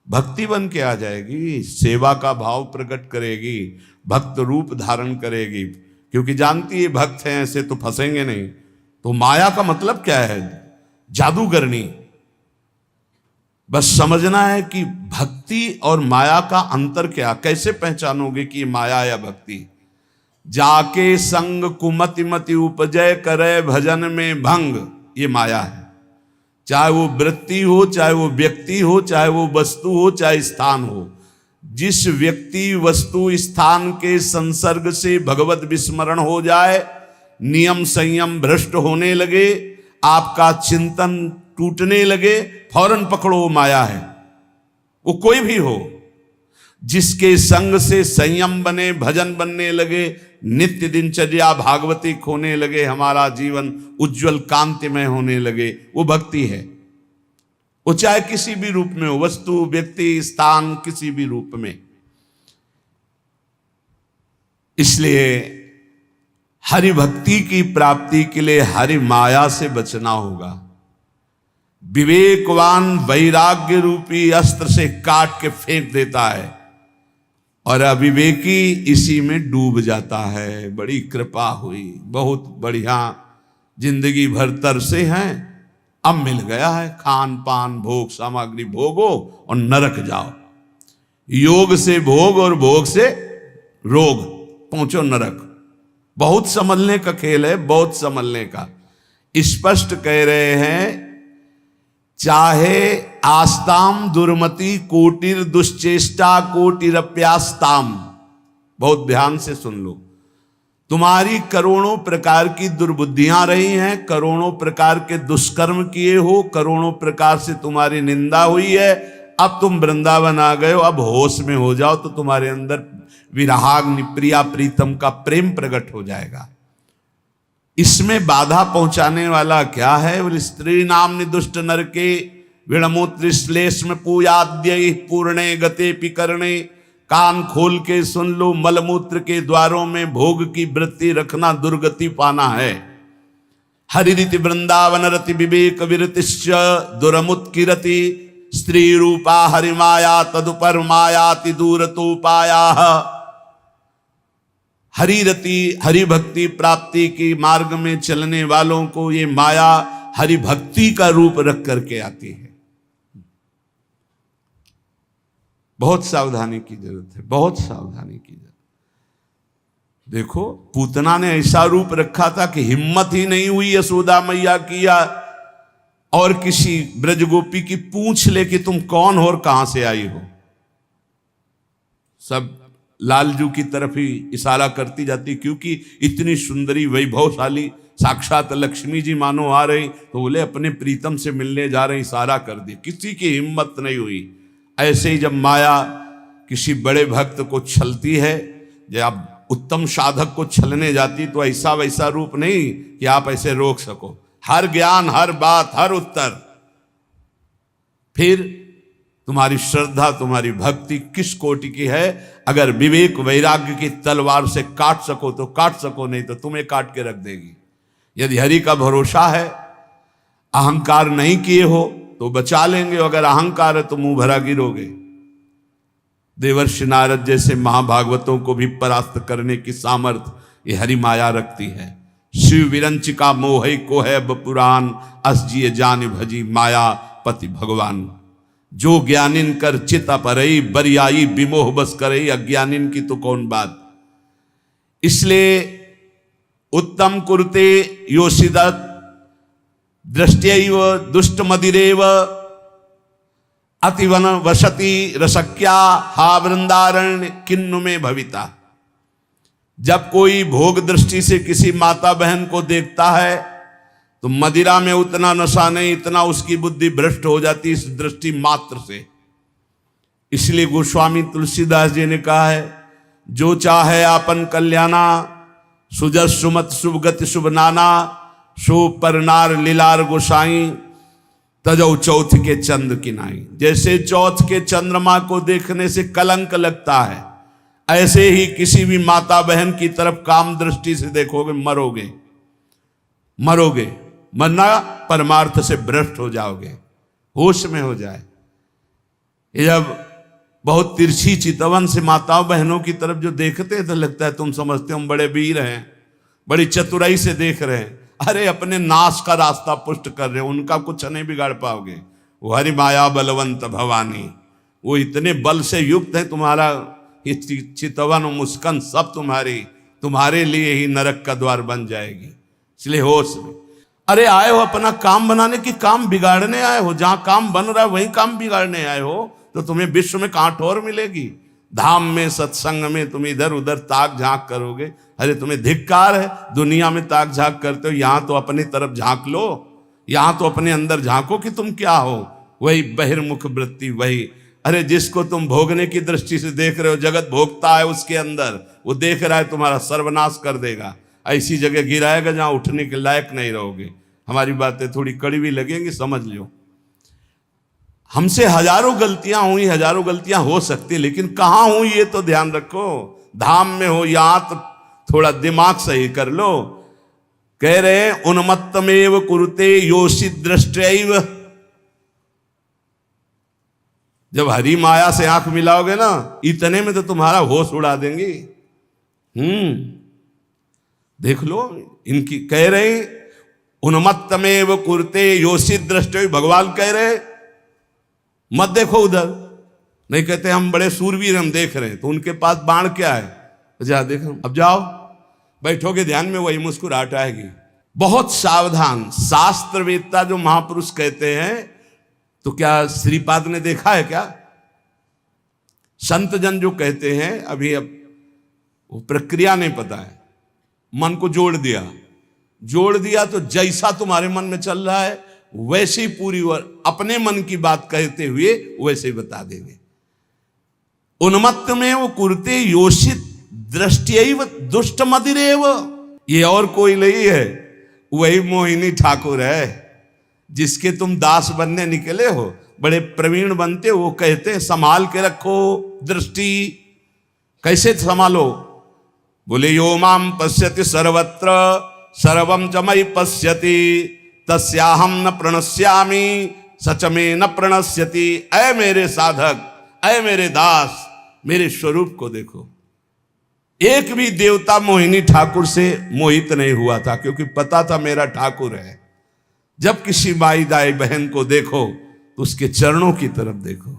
भक्ति बन के आ जाएगी, सेवा का भाव प्रकट करेगी, भक्त रूप धारण करेगी, क्योंकि जानती है भक्त हैं ऐसे तो फंसेंगे नहीं। तो माया का मतलब क्या है? जादूगरनी। बस समझना है कि भक्ति और माया का अंतर क्या, कैसे पहचानोगे कि माया या भक्ति? जाके संग कुमति मति उपजय करे भजन में भंग, ये माया है। चाहे वो वृत्ति हो, चाहे वो व्यक्ति हो, चाहे वो वस्तु हो, चाहे स्थान हो। जिस व्यक्ति वस्तु स्थान के संसर्ग से भगवत विस्मरण हो जाए, नियम संयम भ्रष्ट होने लगे, आपका चिंतन टूटने लगे, फौरन पकड़ो वो माया है। वो कोई भी हो, जिसके संग से संयम बने, भजन बनने लगे, नित्य दिनचर्या भागवतिक होने लगे, हमारा जीवन उज्जवल कांतिमय होने लगे, वो भक्ति है। वो चाहे किसी भी रूप में हो, वस्तु व्यक्ति स्थान किसी भी रूप में। इसलिए हरि भक्ति की प्राप्ति के लिए हरि माया से बचना होगा। विवेकवान वैराग्य रूपी अस्त्र से काट के फेंक देता है और अविवेकी इसी में डूब जाता है। बड़ी कृपा हुई, बहुत बढ़िया, जिंदगी भर तरसे हैं, अब मिल गया है खान पान भोग सामग्री, भोगो और नरक जाओ। योग से भोग और भोग से रोग, पहुंचो नरक। बहुत संभलने का खेल है, बहुत संभलने का। स्पष्ट कह रहे हैं, चाहे आस्ताम दुर्मति कोटिर दुश्चेष्टा कोटिरप्यास्ताम। बहुत ध्यान से सुन लो। तुम्हारी करोड़ों प्रकार की दुर्बुद्धियां रही हैं, करोड़ों प्रकार के दुष्कर्म किए हो, करोड़ों प्रकार से तुम्हारी निंदा हुई है। अब तुम वृंदावन आ गए हो, अब होश में हो जाओ तो तुम्हारे अंदर विराग प्रिया प्रीतम का प्रेम प्रकट हो जाएगा। इसमें बाधा पहुंचाने वाला क्या है? बोले स्त्री नाम निदुष्ट नर के विणमूत्र श्लेष्म पूयाद्य पूर्णे गते पिकरणे। कान खोल के सुन लो, मलमूत्र के द्वारों में भोग की वृत्ति रखना दुर्गति पाना है। हरिरीति वृंदावन रति विवेक विरतिश्च दुरमुत्किरति। स्त्री रूपा हरिमाया तदुपर मायाति दूरतोपाया। हरिरति हरि भक्ति प्राप्ति की मार्ग में चलने वालों को ये माया हरि भक्ति का रूप रख करके आती है। बहुत सावधानी की जरूरत है, बहुत सावधानी की जरूरत। देखो, पूतना ने ऐसा रूप रखा था कि हिम्मत ही नहीं हुई यशोदा मैया की या और किसी ब्रजगोपी की पूछ ले कि तुम कौन हो और कहां से आई हो। सब लालजू की तरफ ही इशारा करती जाती, क्योंकि इतनी सुंदरी वैभवशाली साक्षात लक्ष्मी जी मानो आ रही, तो बोले अपने प्रीतम से मिलने जा रहे, इशारा कर दिया। किसी की हिम्मत नहीं हुई। ऐसे ही जब माया किसी बड़े भक्त को छलती है, जब उत्तम साधक को छलने जाती, तो ऐसा वैसा रूप नहीं कि आप ऐसे रोक सको। हर ज्ञान, हर बात, हर उत्तर। फिर तुम्हारी श्रद्धा, तुम्हारी भक्ति किस कोटि की है? अगर विवेक वैराग्य की तलवार से काट सको तो काट सको, नहीं तो तुम्हें काट के रख देगी। यदि हरि का भरोसा है, अहंकार नहीं किए हो तो बचा लेंगे, अगर अहंकार है तो मुंह भरा गिरोगे। देवर्षि नारद जैसे महाभागवतों को भी परास्त करने की सामर्थ्य ये हरि माया रखती है। शिव विरंचिका मोह को है पुराण, असजिय जान भजी माया पति भगवान। जो ज्ञानिन कर चित अपरई, बरियाई विमोह बस करई, अज्ञानिन की तो कौन बात। इसलिए उत्तम कुरुते योषिदत दृष्टैव दुष्ट मदिरेव अतिवन वसति रसक्या हा वृंदारण्य किन्नु में भविता। जब कोई भोग दृष्टि से किसी माता बहन को देखता है तो मदिरा में उतना नशा नहीं, इतना उसकी बुद्धि भ्रष्ट हो जाती इस दृष्टि मात्र से। इसलिए गोस्वामी तुलसीदास जी ने कहा है, जो चाहे आपन कल्याणा सुजस सुमत शुभ गति शुभ नाना, सो परनार लीलार गोसाई तजौ चौथ के चंद्र की नाई। जैसे चौथ के चंद्रमा को देखने से कलंक लगता है, ऐसे ही किसी भी माता बहन की तरफ काम दृष्टि से देखोगे मरोगे, मरोगे। मरना परमार्थ से भ्रष्ट हो जाओगे, होश में हो जाए। ये जब बहुत तिरछी चितवन से माताओं बहनों की तरफ जो देखते हैं तो लगता है तुम समझते हो हम बड़े वीर हैं, बड़ी चतुराई से देख रहे हैं। अरे अपने नाश का रास्ता पुष्ट कर रहे हो, उनका कुछ नहीं बिगाड़ पाओगे। वो हरि माया बलवंत भवानी, वो इतने बल से युक्त है, तुम्हारा चितवन मुस्कान सब तुम्हारे लिए ही नरक का द्वार बन जाएगी। इसलिए होश में। अरे आए हो अपना काम बनाने की, काम बिगाड़ने आए हो? जहां काम बन रहा है वहीं काम बिगाड़ने आए हो तो तुम्हें विश्व में कहां ठोर मिलेगी? धाम में सत्संग में तुम इधर उधर ताक झांक करोगे। अरे तुम्हें धिक्कार है, दुनिया में ताक झांक करते हो, यहां तो अपनी तरफ झांक लो, यहां तो अपने अंदर झांको कि तुम क्या हो। वही बहिर्मुख वृत्ति, वही अरे जिसको तुम भोगने की दृष्टि से देख रहे हो, जगत भोगता है उसके अंदर, वो देख रहा है तुम्हारा सर्वनाश कर देगा, ऐसी जगह गिराएगा जहां उठने के लायक नहीं रहोगे। हमारी बातें थोड़ी कड़वी लगेंगी, समझ लो। हमसे हजारों गलतियां हुई, हजारों गलतियां हो सकती, लेकिन कहां हुई ये तो ध्यान रखो। धाम में हो यहां तो थोड़ा दिमाग सही कर लो। कह रहे उन्मत्तमेव कुरुते योषि दृष्टैव। जब हरि माया से आंख मिलाओगे ना, इतने में तो तुम्हारा होश उड़ा देंगे। देख लो इनकी, कह रहे उन्मत्तमेव कुरुते योषि दृष्टैव। भगवान कह रहे मत देखो उधर, नहीं कहते हम बड़े सूरवीर हम देख रहे हैं, तो उनके पास बाण क्या है, जा देखो। अब जाओ बैठोगे ध्यान में, वही मुस्कुराहट आएगी। बहुत सावधान। शास्त्रवेत्ता जो महापुरुष कहते हैं, तो क्या श्रीपाद ने देखा है क्या? संत जन जो कहते हैं, अभी अब वो प्रक्रिया नहीं पता है, मन को जोड़ दिया तो जैसा तुम्हारे मन में चल रहा है वैसे ही पूरी अपने मन की बात कहते हुए वैसे ही बता देंगे। उन्मत्त में वो कुरते योषित दृष्टियैव दुष्ट मदिरेव। ये और कोई नहीं है, वही मोहिनी ठाकुर है जिसके तुम दास बनने निकले हो, बड़े प्रवीण बनते हो। वो कहते हैं संभाल के रखो दृष्टि। कैसे संभालो? बोले यो माम पश्यति सर्वत्र सर्वम च मयि पश्यति तस्याहम न प्रणश्यामि सच में न प्रणश्यति। ऐ मेरे साधक, ऐ मेरे दास, मेरे स्वरूप को देखो। एक भी देवता मोहिनी ठाकुर से मोहित नहीं हुआ था, क्योंकि पता था मेरा ठाकुर है। जब किसी माई दाई बहन को देखो तो उसके चरणों की तरफ देखो।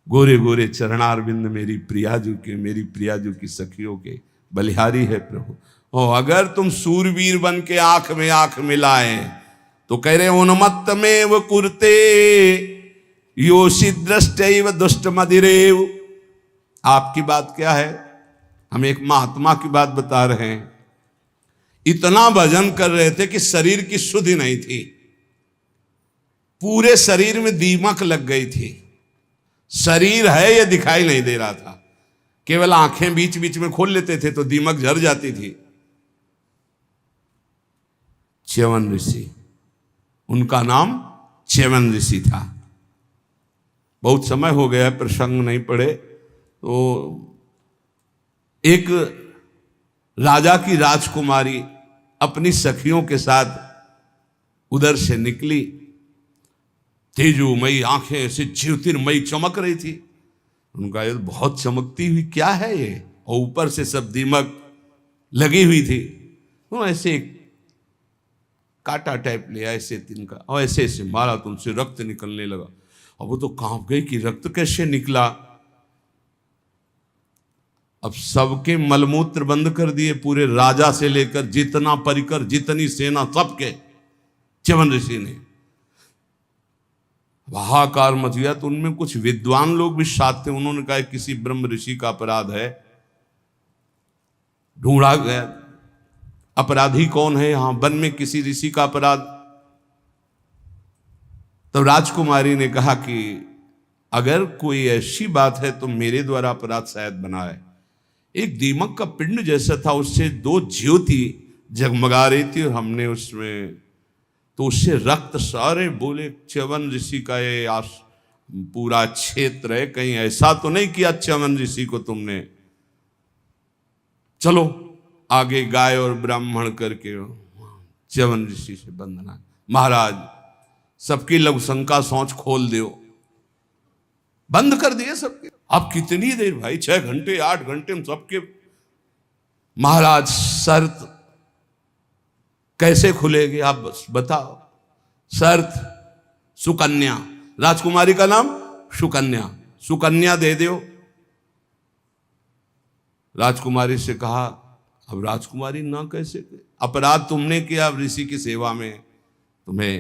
गोरे गोरे चरणारविंद मेरी प्रियाजू की सखियों के बलिहारी है प्रभु। और अगर तुम सूरवीर बन के आंख में आंख मिलाए तो कह रहे उन्मत्त में वो कुरते योषि दृष्टैव दुष्ट मदिरेव। आपकी बात क्या है? हम एक महात्मा की बात बता रहे हैं। इतना भजन कर रहे थे कि शरीर की शुद्धि नहीं थी, पूरे शरीर में दीमक लग गई थी। शरीर है ये दिखाई नहीं दे रहा था, केवल आंखें बीच बीच में खोल लेते थे तो दीमक झड़ जाती थी। च्यवन ऋषि, उनका नाम च्यवन ऋषि था। बहुत समय हो गया, प्रसंग नहीं पढ़े। तो एक राजा की राजकुमारी अपनी सखियों के साथ उधर से निकली। तेजोमयी आंखें ऐसे ज्योतिर्मयी चमक रही थी। उनका ये बहुत चमकती हुई क्या है ये, और ऊपर से सब दीमक लगी हुई थी। तो ऐसे काटा टाइप लिया ऐसे तिनका, और ऐसे ऐसे मारा तो उनसे रक्त निकलने लगा। अब वो तो कांप गई कि रक्त कैसे निकला। अब सबके मलमूत्र बंद कर दिए, पूरे राजा से लेकर जितना परिकर जितनी सेना सबके। च्यवन ऋषि ने हाहाकार मच गया। तो उनमें कुछ विद्वान लोग भी साथ थे। उन्होंने कहा किसी ब्रह्म ऋषि का अपराध है। ढूंढा गया अपराधी कौन है, यहां वन में किसी ऋषि का अपराध। तो राजकुमारी ने कहा कि अगर कोई ऐसी बात है तो मेरे द्वारा अपराध शायद बना है। एक दीमक का पिंड जैसा था, उससे दो ज्योति जगमगा रही थी और हमने उसमें तो उससे रक्त सारे। बोले च्यवन ऋषि का ये पूरा क्षेत्र है, कहीं ऐसा तो नहीं किया च्यवन ऋषि को तुमने? चलो आगे गाय और ब्राह्मण करके च्यवन ऋषि से वंदना। महाराज सबकी लघुशंका सोच खोल दो, बंद कर दिए सबके। अब कितनी देर भाई, 6 घंटे 8 घंटे हम सबके। महाराज शर्त कैसे खुलेगी आप बस बताओ। शर्त सुकन्या, राजकुमारी का नाम सुकन्या, सुकन्या दे दो। राजकुमारी से कहा अब राजकुमारी ना कैसे, अपराध तुमने किया ऋषि की सेवा में, तुम्हें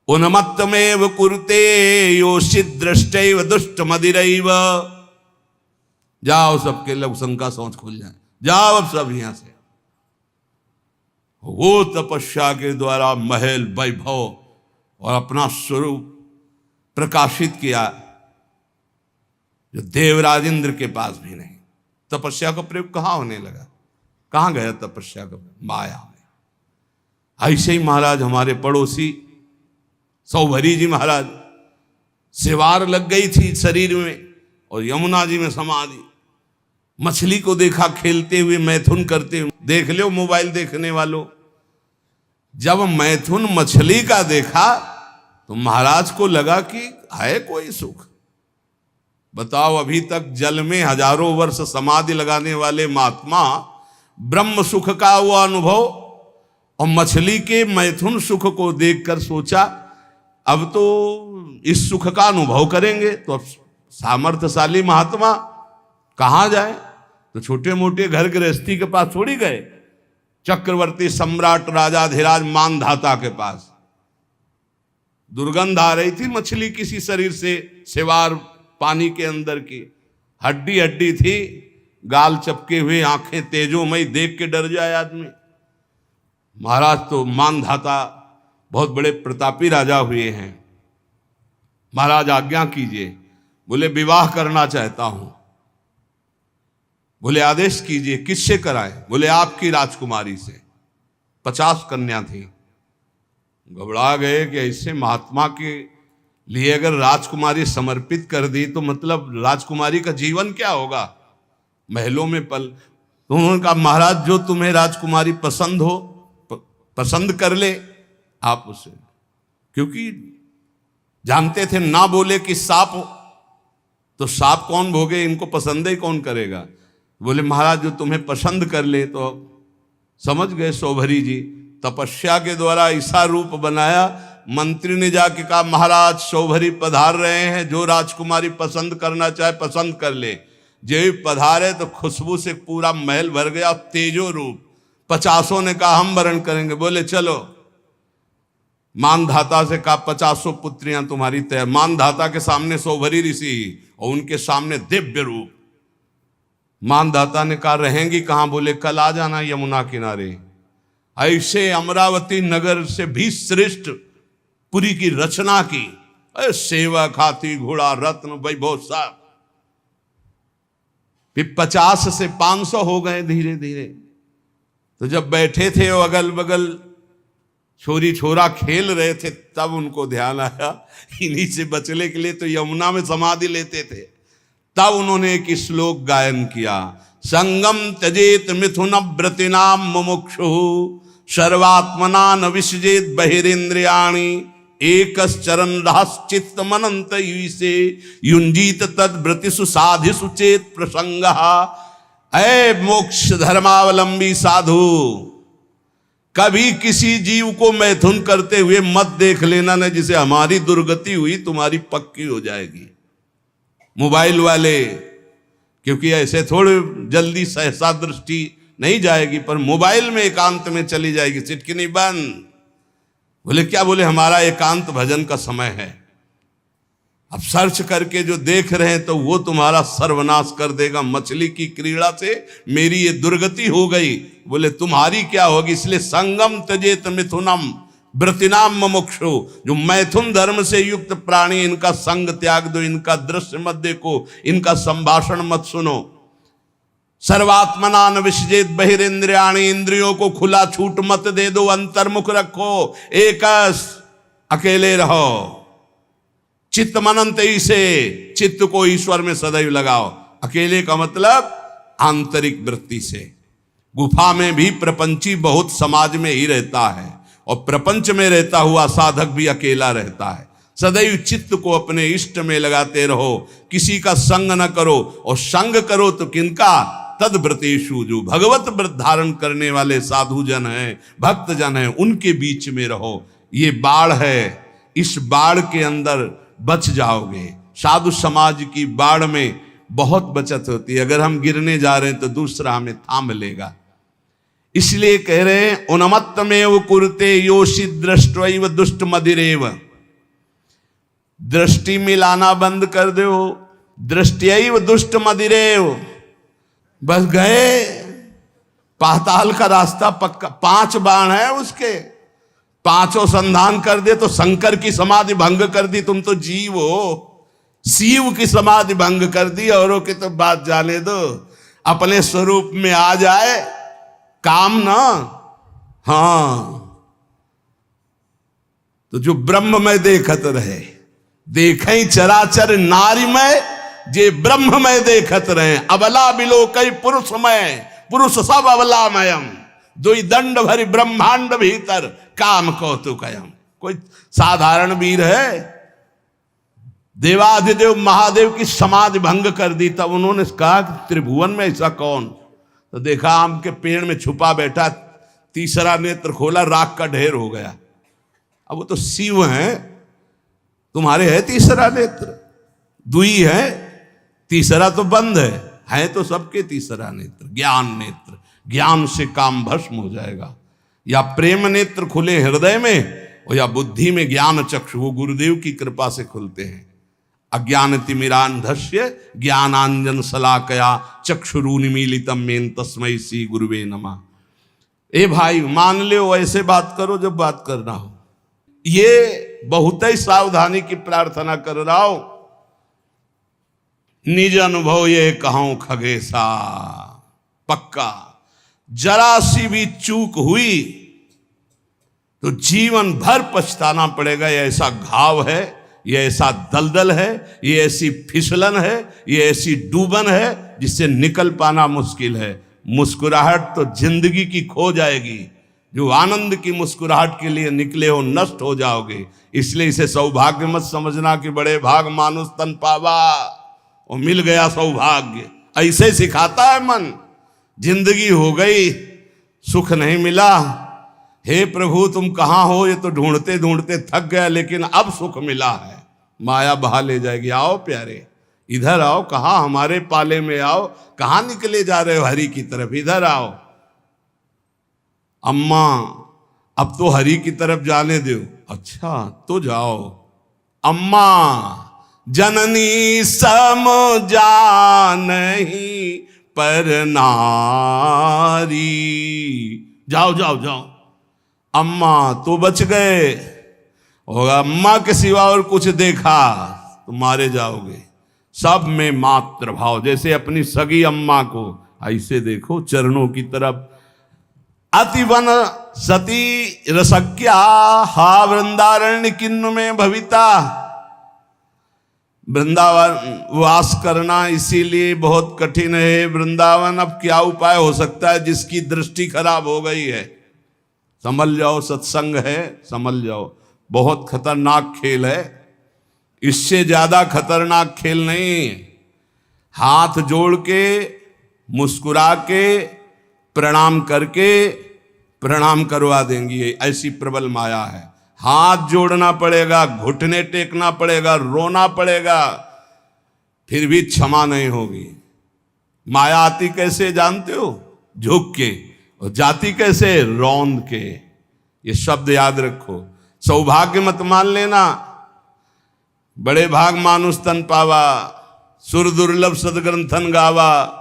उन्मत्तमेव कुरुते योषित दृष्टैव दुष्ट मदिरैव। जाओ सबके लोग शंका सोच खुल जाए, जाओ अब सब यहां से। वो तपस्या के द्वारा महल वैभव और अपना स्वरूप प्रकाशित किया जो देवराज इंद्र के पास भी नहीं। तपस्या का प्रयोग कहां होने लगा, कहां गया तपस्या का, माया में। ऐसे ही महाराज हमारे पड़ोसी सौभरी जी महाराज, सिवार लग गई थी शरीर में और यमुना जी में समाधि। मछली को देखा खेलते हुए, मैथुन करते हुए, देख लो मोबाइल देखने वालों। जब मैथुन मछली का देखा तो महाराज को लगा कि है कोई सुख। बताओ, अभी तक जल में हजारों वर्ष समाधि लगाने वाले महात्मा ब्रह्म सुख का वो अनुभव और मछली के मैथुन सुख को देखकर सोचा अब तो इस सुख का अनुभव करेंगे। तो अब सामर्थ्यशाली महात्मा कहां जाए, तो छोटे मोटे घर गृहस्थी के पास थोड़ी गए, चक्रवर्ती सम्राट राजाधिराज मानधाता के पास। दुर्गंध आ रही थी मछली किसी शरीर से, सिवार पानी के अंदर की, हड्डी हड्डी थी, गाल चपके हुए, आंखें तेजोमयी, देख के डर जाए आदमी। महाराज तो मानधाता बहुत बड़े प्रतापी राजा हुए हैं। महाराज आज्ञा कीजिए। बोले विवाह करना चाहता हूं। बोले आदेश कीजिए, किससे कराए? बोले आपकी राजकुमारी से। 50 कन्या थी। घबरा गए कि ऐसे महात्मा के लिए अगर राजकुमारी समर्पित कर दी तो मतलब राजकुमारी का जीवन क्या होगा, महलों में पल। तो उन्होंने कहा महाराज जो तुम्हें राजकुमारी पसंद हो पसंद कर ले आप उसे, क्योंकि जानते थे ना बोले कि सांप तो सांप कौन भोगे, इनको पसंद ही कौन करेगा। बोले महाराज जो तुम्हें पसंद कर ले। तो समझ गए सौभरी जी, तपस्या के द्वारा ऐसा रूप बनाया। मंत्री ने जाके कहा महाराज सौभरी पधार रहे हैं, जो राजकुमारी पसंद करना चाहे पसंद कर ले। जो पधारे तो खुशबू से पूरा महल भर गया, तेजो रूप। 50 ने कहा हम वरण करेंगे। बोले चलो। मानधाता से कहा 50 पुत्रियां तुम्हारी तय। मानधाता के सामने सौभरी ऋषि और उनके सामने दिव्य रूप। मानधाता ने कहा रहेंगी कहां? बोले कल आ जाना यमुना किनारे। ऐसे अमरावती नगर से भी श्रेष्ठ पुरी की रचना की। सेवा खाती घोड़ा रत्न वैभव सब। फिर 50 से 500 हो गए धीरे धीरे। तो जब बैठे थे वो अगल बगल छोरी छोरा खेल रहे थे, तब उनको ध्यान आया इन्हीं से बचने के लिए तो यमुना में समाधि लेते थे। तब उन्होंने एक श्लोक गायन किया, संगम त्यजेत मिथुन व्रतिनाम मुमुक्षु सर्वात्मना न विसजेत बहिरेन्द्रियाणि एकश्चरण रहश्चित्त मनंत से युंजीत तद व्रतिषु साधिषु चेत प्रसंग। ऐ मोक्ष धर्मावलंबी साधु, कभी किसी जीव को मैथुन करते हुए मत देख लेना न, जिसे हमारी दुर्गति हुई तुम्हारी पक्की हो जाएगी। मोबाइल वाले, क्योंकि ऐसे थोड़े जल्दी सहसा दृष्टि नहीं जाएगी, पर मोबाइल में एकांत में चली जाएगी, चिटकिनी बंद। बोले क्या? बोले हमारा एकांत भजन का समय है। अब सर्च करके जो देख रहे हैं तो वो तुम्हारा सर्वनाश कर देगा। मछली की क्रीड़ा से मेरी ये दुर्गति हो गई। बोले तुम्हारी क्या होगी? इसलिए संगम त्यजेत मिथुनम व्रतिनाम मुमुक्षु, जो मैथुन धर्म से युक्त प्राणी, इनका संग त्याग दो, इनका दृश्य मत देखो, इनका संभाषण मत सुनो। सर्वात्मना न विसजेत बहिरेन्द्रियाणि, इंद्रियों को खुला छूट मत दे दो, अंतर्मुख रखो, एकस अकेले रहो। चित्त मनंत से, चित्त को ईश्वर में सदैव लगाओ। अकेले का मतलब आंतरिक वृत्ति से। गुफा में भी प्रपंची बहुत समाज में ही रहता है, और प्रपंच में रहता हुआ साधक भी अकेला रहता है। सदैव चित्त को अपने इष्ट में लगाते रहो, किसी का संग न करो, और संग करो तो किनका? तद्व्रतेषु, जो भगवत व्रत धारण करने वाले साधु जन हैं, भक्त जन हैं, उनके बीच में रहो। ये बाढ़ है, इस बाढ़ के अंदर बच जाओगे। साधु समाज की बाढ़ में बहुत बचत होती है। अगर हम गिरने जा रहे हैं तो दूसरा हमें थाम लेगा। इसलिए कह रहे हैं उन्मत्तमेव कुरुते योषि दृष्ट्वैव दुष्ट मदिरेव। दृष्टि मिलाना बंद कर दो, दृष्टियैव दुष्ट मदिरेव। बस गए, पाताल का रास्ता पक्का। 5 बाण है उसके, 5 संधान कर दे तो शंकर की समाधि भंग कर दी। तुम तो जीव हो, शिव की समाधि भंग कर दी। औरों की तो बात जाने दो, अपने स्वरूप में आ जाए काम ना। हाँ, तो जो ब्रह्म में देखत रहे, देखें चराचर नारी में, जे ब्रह्म में देखत रहे। अबला बिलो कई पुरुष में, पुरुष सब अबलामयम। दुई दंड भरी ब्रह्मांड भीतर, काम कौतुकयम। कोई साधारण वीर है? देवाधिदेव महादेव की समाधि भंग कर दी। तब उन्होंने कहा कि त्रिभुवन में ऐसा कौन? तो देखा आम के पेड़ में छुपा बैठा, तीसरा नेत्र खोला, राख का ढेर हो गया। अब वो तो शिव हैं, तुम्हारे है तीसरा नेत्र? दुई है, तीसरा तो बंद है तो सबके तीसरा नेत्र ज्ञान नेत्र। ज्ञान से काम भस्म हो जाएगा। या प्रेम नेत्र खुले हृदय में, और या बुद्धि में ज्ञान चक्षु, वो गुरुदेव की कृपा से खुलते हैं। अज्ञान तिमिरांधस्य ज्ञानांजन शलाकया चक्षुरुन्मीलितम मेन तस्मै श्री गुरुवे नमः। ए भाई, मान लो ऐसे बात करो जब बात करना हो। ये बहुत ही सावधानी की प्रार्थना कर रहा हूं। निज अनुभव ये कहूं खगेशा, पक्का जरा सी भी चूक हुई तो जीवन भर पछताना पड़ेगा। ये ऐसा घाव है, ये ऐसा दलदल है, ये ऐसी फिसलन है, ये ऐसी डूबन है जिससे निकल पाना मुश्किल है। मुस्कुराहट तो जिंदगी की खो जाएगी। जो आनंद की मुस्कुराहट के लिए निकले हो, नष्ट हो जाओगे। इसलिए इसे सौभाग्य मत समझना कि बड़े भाग मानुष तन पावा, और मिल गया सौभाग्य। ऐसे सिखाता है मन। जिंदगी हो गई, सुख नहीं मिला, हे प्रभु तुम कहाँ हो? ये तो ढूंढते ढूंढते थक गया, लेकिन अब सुख मिला है। माया बहा ले जाएगी। आओ प्यारे, इधर आओ। कहाँ? हमारे पाले में आओ। कहाँ निकले जा रहे हो हरि की तरफ? इधर आओ। अम्मा अब तो हरि की तरफ जाने दो। अच्छा तो जाओ। अम्मा जननी सम जानहि पर नारी। जाओ जाओ जाओ। अम्मा तो बच गए, और अम्मा के सिवा और कुछ देखा तो मारे जाओगे। सब में मात्र भाव, जैसे अपनी सगी अम्मा को ऐसे देखो, चरणों की तरफ। अतिवन सती रसक्या हा वृंदारण्य किन्नु में भविता। वृंदावन वास करना इसीलिए बहुत कठिन है। वृंदावन अब क्या उपाय हो सकता है जिसकी दृष्टि खराब हो गई है? संभल जाओ, सत्संग है, संभल जाओ। बहुत खतरनाक खेल है, इससे ज्यादा खतरनाक खेल नहीं। हाथ जोड़ के, मुस्कुरा के, प्रणाम करके प्रणाम करवा देंगी। ऐसी प्रबल माया है। हाथ जोड़ना पड़ेगा, घुटने टेकना पड़ेगा, रोना पड़ेगा, फिर भी क्षमा नहीं होगी। माया आती कैसे जानते हो? झुक के, और जाती कैसे? रौंद के। ये शब्द याद रखो। सौभाग्य मत मान लेना। बड़े भाग मानुष तन पावा, सुर दुर्लभ सदग्रंथन गावा।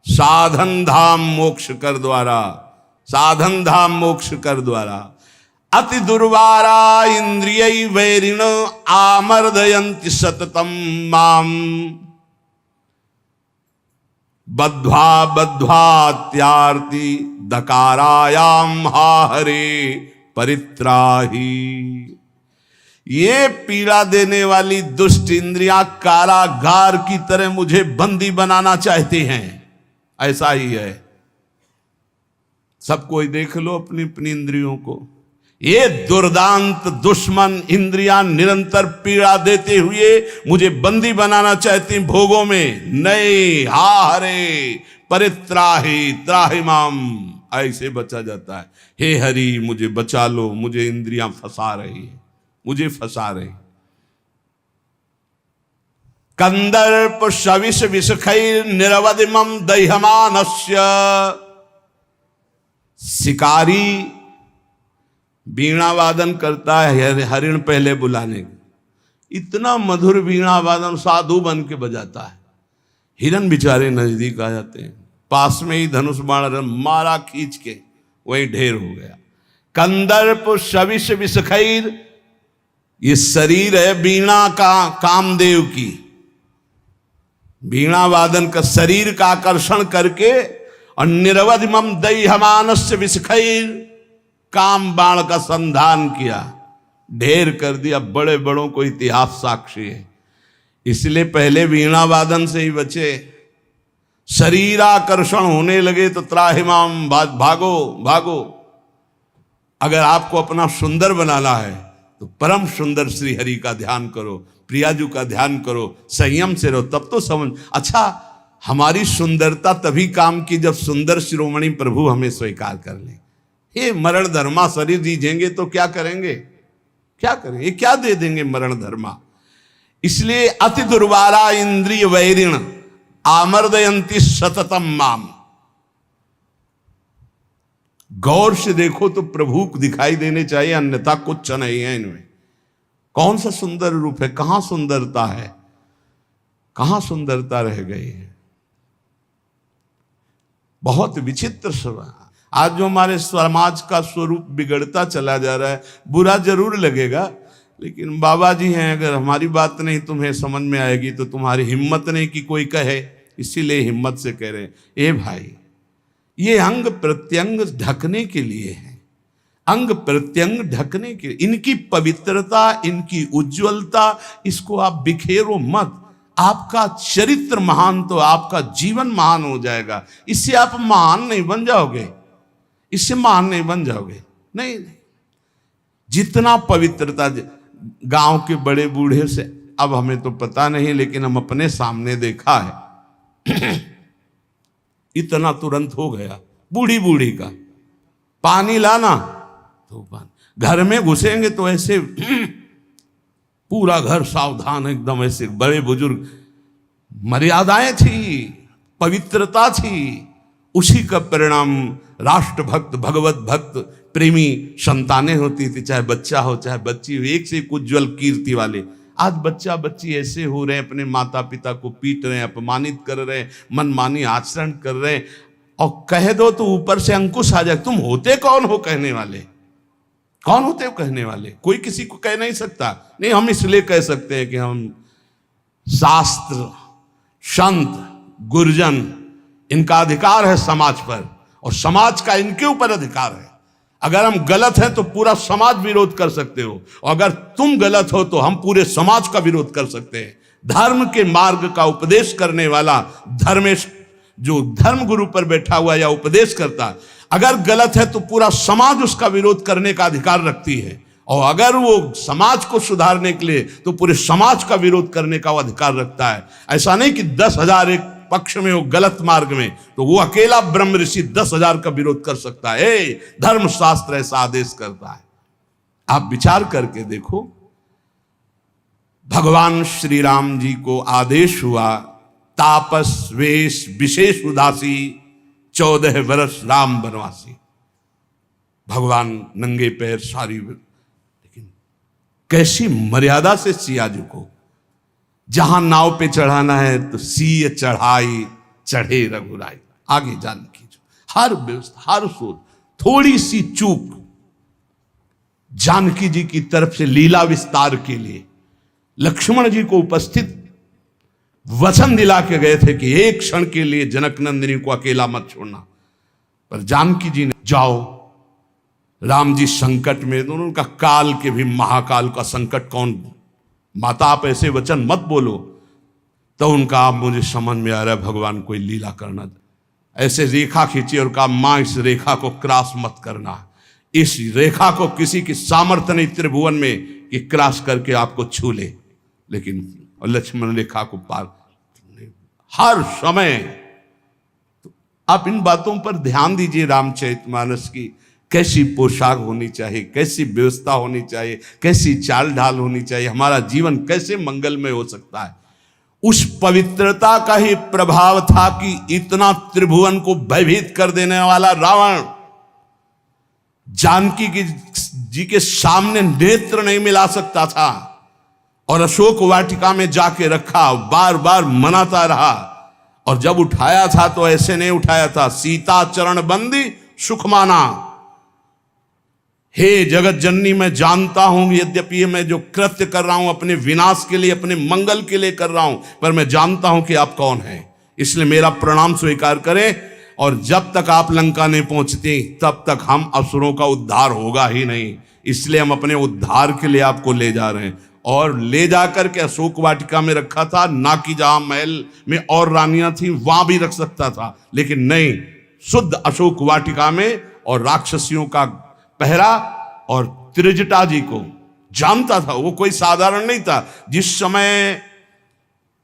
साधन धाम मोक्ष कर द्वारा, साधन धाम मोक्ष कर द्वारा। अति दुर्वारा इंद्रिय वैरिण आमर्दयन्ति सततम माम। बद्ध्वा बद्ध्वात्यार्ति दकारायाम हा हरे परित्राही। ये पीड़ा देने वाली दुष्ट इंद्रियां कारागार की तरह मुझे बंदी बनाना चाहते हैं। ऐसा ही है। सब कोई देख लो अपनी अपनी इंद्रियों को। ये दुर्दांत दुश्मन इंद्रियां निरंतर पीड़ा देते हुए मुझे बंदी बनाना चाहती भोगों में। नहीं, हा हरे परित्राहि त्राहि माम, ऐसे बचा जाता है। हे हरि मुझे बचा लो, मुझे इंद्रियां फंसा रही है, मुझे फंसा रही। कंदर्प शविष विषखैर निरवधिमम दह्यमानस्य, शिकारी वीणा वादन करता है हरिण पहले बुलाने, इतना मधुर वीणा वादन साधु बन के बजाता है। हिरन बेचारे नजदीक आ जाते हैं, पास में ही धनुष बाण मारा खींच के, वही ढेर हो गया। कंदर्प शविष विषखैर, ये शरीर है वीणा का, कामदेव की वीणा वादन का शरीर का आकर्षण करके, और निरवधिमम दह्यमानस्य विषखैर, काम बाण का संधान किया, ढेर कर दिया। बड़े बड़ों को इतिहास साक्षी है, इसलिए पहले वीणा वादन से ही बचे। शरीराकर्षण होने लगे तो त्राहिमाम, भागो भागो। अगर आपको अपना सुंदर बनाना है तो परम सुंदर श्री हरि का ध्यान करो, प्रियाजू का ध्यान करो, संयम से रहो, तब तो समझ। अच्छा, हमारी सुंदरता तभी काम की जब सुंदर शिरोमणि प्रभु हमें स्वीकार कर ले। ये मरण धर्मा शरीर दीजेंगे तो क्या करेंगे, क्या करेंगे, क्या दे देंगे मरण धर्मा। इसलिए अति दुर्वारा इंद्रिय वैरिण आमर्दयंती सततम माम। गौर से देखो तो प्रभु दिखाई देने चाहिए, अन्यथा कुछ नहीं है इनमें। कौन सा सुंदर रूप है, कहां सुंदरता है, कहां सुंदरता रह गई है। बहुत विचित्र स्वभाव। आज जो हमारे समाज का स्वरूप बिगड़ता चला जा रहा है, बुरा जरूर लगेगा, लेकिन बाबा जी हैं, अगर हमारी बात नहीं तुम्हें समझ में आएगी तो तुम्हारी हिम्मत नहीं कि कोई कहे, इसीलिए हिम्मत से कह रहे हैं। ए भाई, ये अंग प्रत्यंग ढकने के लिए है, अंग प्रत्यंग ढकने के, इनकी पवित्रता, इनकी उज्जवलता, इसको आप बिखेरो मत। आपका चरित्र महान तो आपका जीवन महान हो जाएगा। इससे आप महान नहीं बन जाओगे, इससे महान नहीं बन जाओगे, नहीं नहीं। जितना पवित्रता, गांव के बड़े बूढ़े से, अब हमें तो पता नहीं, लेकिन हम अपने सामने देखा है इतना तुरंत हो गया। बूढ़ी बूढ़ी का पानी लाना तो पानी, घर में घुसेंगे तो ऐसे पूरा घर सावधान एकदम, ऐसे बड़े बुजुर्ग। मर्यादाएं थी, पवित्रता थी, उसी का परिणाम राष्ट्र भक्त, भगवत भक्त, प्रेमी संतानें होती थी, चाहे बच्चा हो चाहे बच्ची हो, एक से एक उज्जवल कीर्ति वाले। आज बच्चा बच्ची ऐसे हो रहे हैं, अपने माता पिता को पीट रहे हैं, अपमानित कर रहे हैं, मनमानी आचरण कर रहे हैं, और कह दो तो ऊपर से अंकुश आ जाए। तुम होते कौन हो कहने वाले, कौन होते हो कहने वाले? कोई किसी को कह नहीं सकता। नहीं, हम इसलिए कह सकते हैं कि हम शास्त्र, संत, गुरुजन, इनका अधिकार है समाज पर, और समाज का इनके ऊपर अधिकार है। अगर हम गलत हैं तो पूरा समाज विरोध कर सकते हो, और अगर तुम गलत हो तो हम पूरे समाज का विरोध कर सकते हैं। धर्म के मार्ग का उपदेश करने वाला धर्मेश, जो धर्म गुरु पर बैठा हुआ या उपदेश करता, अगर गलत है तो पूरा समाज उसका विरोध करने का अधिकार रखती है, और अगर वो समाज को सुधारने के लिए तो पूरे समाज का विरोध करने का वो अधिकार रखता है। ऐसा नहीं कि 10,000 एक पक्ष में हो गलत मार्ग में, तो वो अकेला ब्रह्म ऋषि 10,000 का विरोध कर सकता है। धर्म शास्त्र ऐसा आदेश करता है। आप विचार करके देखो, भगवान श्री राम जी को आदेश हुआ, तापस वेश विशेष उदासी 14 वर्ष राम वनवासी। भगवान नंगे पैर सारी, लेकिन कैसी मर्यादा से सियाजू को, जहां नाव पे चढ़ाना है तो सीय चढ़ाई चढ़े रघुराई। आगे जानकी जो हर व्यवस्था, हर सोच, थोड़ी सी चूक जानकी जी की तरफ से लीला विस्तार के लिए लक्ष्मण जी को उपस्थित वचन दिला के गए थे कि एक क्षण के लिए जनक नंदिनी को अकेला मत छोड़ना, पर जानकी जी ने जाओ, राम जी संकट में, दोनों उनका काल के भी महाकाल का संकट कौन, माता आप ऐसे वचन मत बोलो। तो उनका, आप मुझे समझ में आ रहा है भगवान कोई लीला करना, ऐसे रेखा खींची और कहा मां इस रेखा को क्रॉस मत करना, इस रेखा को किसी की सामर्थ्य नहीं त्रिभुवन में कि क्रॉस करके आपको छू ले। लेकिन और लक्ष्मण रेखा को पार, हर समय आप इन बातों पर ध्यान दीजिए। रामचरितमानस की कैसी पोशाक होनी चाहिए, कैसी व्यवस्था होनी चाहिए, कैसी चाल ढाल होनी चाहिए, हमारा जीवन कैसे मंगलमय हो सकता है। उस पवित्रता का ही प्रभाव था कि इतना त्रिभुवन को भयभीत कर देने वाला रावण जानकी जी के सामने नेत्र नहीं मिला सकता था और अशोक वाटिका में जाके रखा, बार बार मनाता रहा। और जब उठाया था तो ऐसे नहीं उठाया था, सीता चरण बंदी सुख माना। हे जगत जननी, मैं जानता हूं यद्यपि मैं जो कृत्य कर रहा हूं अपने विनाश के लिए, अपने मंगल के लिए कर रहा हूं, पर मैं जानता हूं कि आप कौन हैं, इसलिए मेरा प्रणाम स्वीकार करें। और जब तक आप लंका नहीं पहुंचते तब तक हम असुरों का उद्धार होगा ही नहीं, इसलिए हम अपने उद्धार के लिए आपको ले जा रहे हैं। और ले जाकर के अशोक वाटिका में रखा था, ना कि जहां महल में और रानियां थी वहां भी रख सकता था, लेकिन नहीं, शुद्ध अशोक वाटिका में। और राक्षसियों का पहरा, और त्रिजटा जी को जानता था, वो कोई साधारण नहीं था। जिस समय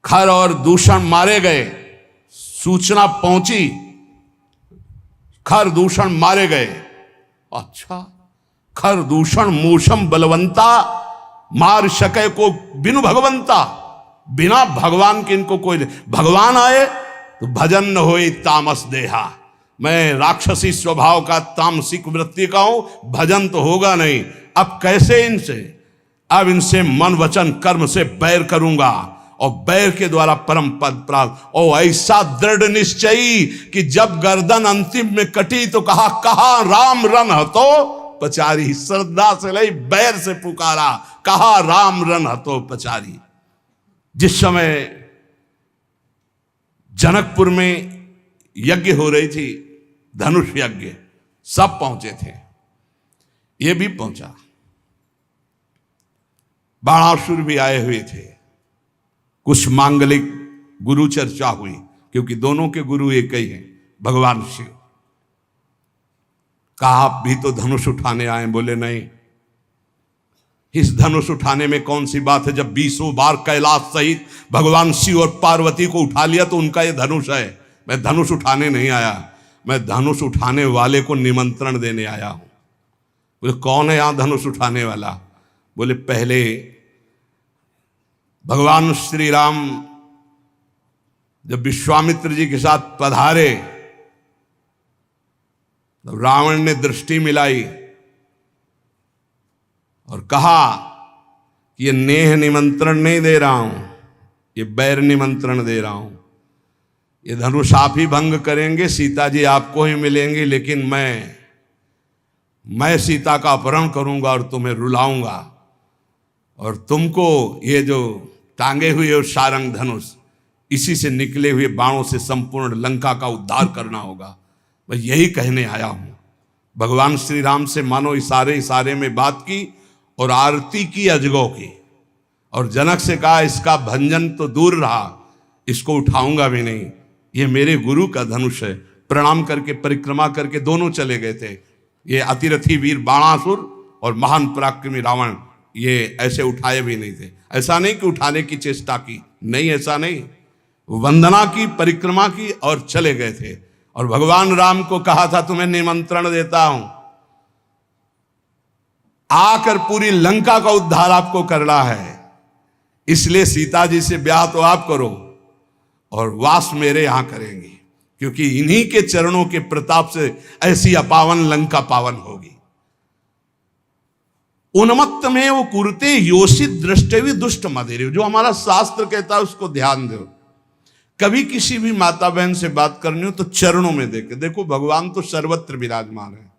खर और दूषण मारे गए, सूचना पहुंची खर दूषण मारे गए, अच्छा, खर दूषण मूषम बलवंता मार सके को बिनु भगवंता, बिना भगवान के इनको कोई नहीं। भगवान आए तो भजन न होए तामस देहा, मैं राक्षसी स्वभाव का तामसिक वृत्ति का हूं, भजन तो होगा नहीं। अब कैसे इनसे, अब इनसे मन वचन कर्म से बैर करूंगा और बैर के द्वारा परम पद प्राप्त। और ऐसा दृढ़ निश्चयी कि जब गर्दन अंतिम में कटी तो कहा राम रन हतो पचारी, श्रद्धा से नहीं बैर से पुकारा, कहा राम रन हतो पचारी। जिस समय जनकपुर में यज्ञ हो रही थी, धनुष यज्ञ, सब पहुंचे थे, ये भी पहुंचा, बाणासुर भी आए हुए थे, कुछ मांगलिक गुरु चर्चा हुई, क्योंकि दोनों के गुरु एक ही हैं, भगवान शिव। कहा आप भी तो धनुष उठाने आए, बोले नहीं, इस धनुष उठाने में कौन सी बात है, जब 20 बार कैलाश सहित भगवान शिव और पार्वती को उठा लिया तो उनका ये धनुष है। मैं धनुष उठाने नहीं आया, मैं धनुष उठाने वाले को निमंत्रण देने आया हूं। बोले कौन है यहां धनुष उठाने वाला? बोले पहले भगवान श्री राम जब विश्वामित्र जी के साथ पधारे तो रावण ने दृष्टि मिलाई और कहा कि ये नेह निमंत्रण नहीं दे रहा हूं, ये बैर निमंत्रण दे रहा हूं। ये धनुष आप ही भंग करेंगे, सीता जी आपको ही मिलेंगी, लेकिन मैं सीता का अपहरण करूंगा और तुम्हें रुलाऊंगा, और तुमको ये जो टांगे हुए और सारंग धनुष, इसी से निकले हुए बाणों से संपूर्ण लंका का उद्धार करना होगा। मैं यही कहने आया हूं। भगवान श्री राम से मानो इशारे में बात की और आरती की अजगों की, और जनक से कहा इसका भंजन तो दूर रहा, इसको उठाऊंगा भी नहीं, ये मेरे गुरु का धनुष है। प्रणाम करके परिक्रमा करके दोनों चले गए थे। ये अतिरथी वीर बाणासुर और महान पराक्रमी रावण, ये ऐसे उठाए भी नहीं थे। ऐसा नहीं कि उठाने की चेष्टा की, नहीं, ऐसा नहीं, वंदना की, परिक्रमा की और चले गए थे। और भगवान राम को कहा था तुम्हें निमंत्रण देता हूं, आकर पूरी लंका का उद्धार आपको करना है, इसलिए सीता जी से ब्याह तो आप करो और वास मेरे यहां करेंगी, क्योंकि इन्हीं के चरणों के प्रताप से ऐसी अपावन लंका पावन होगी। उन्मत्त में वो कुरते योषित दृष्टि दुष्ट मदेरे, जो हमारा शास्त्र कहता है उसको ध्यान दो। कभी किसी भी माता बहन से बात करनी हो तो चरणों में देखो, भगवान तो सर्वत्र विराजमान है।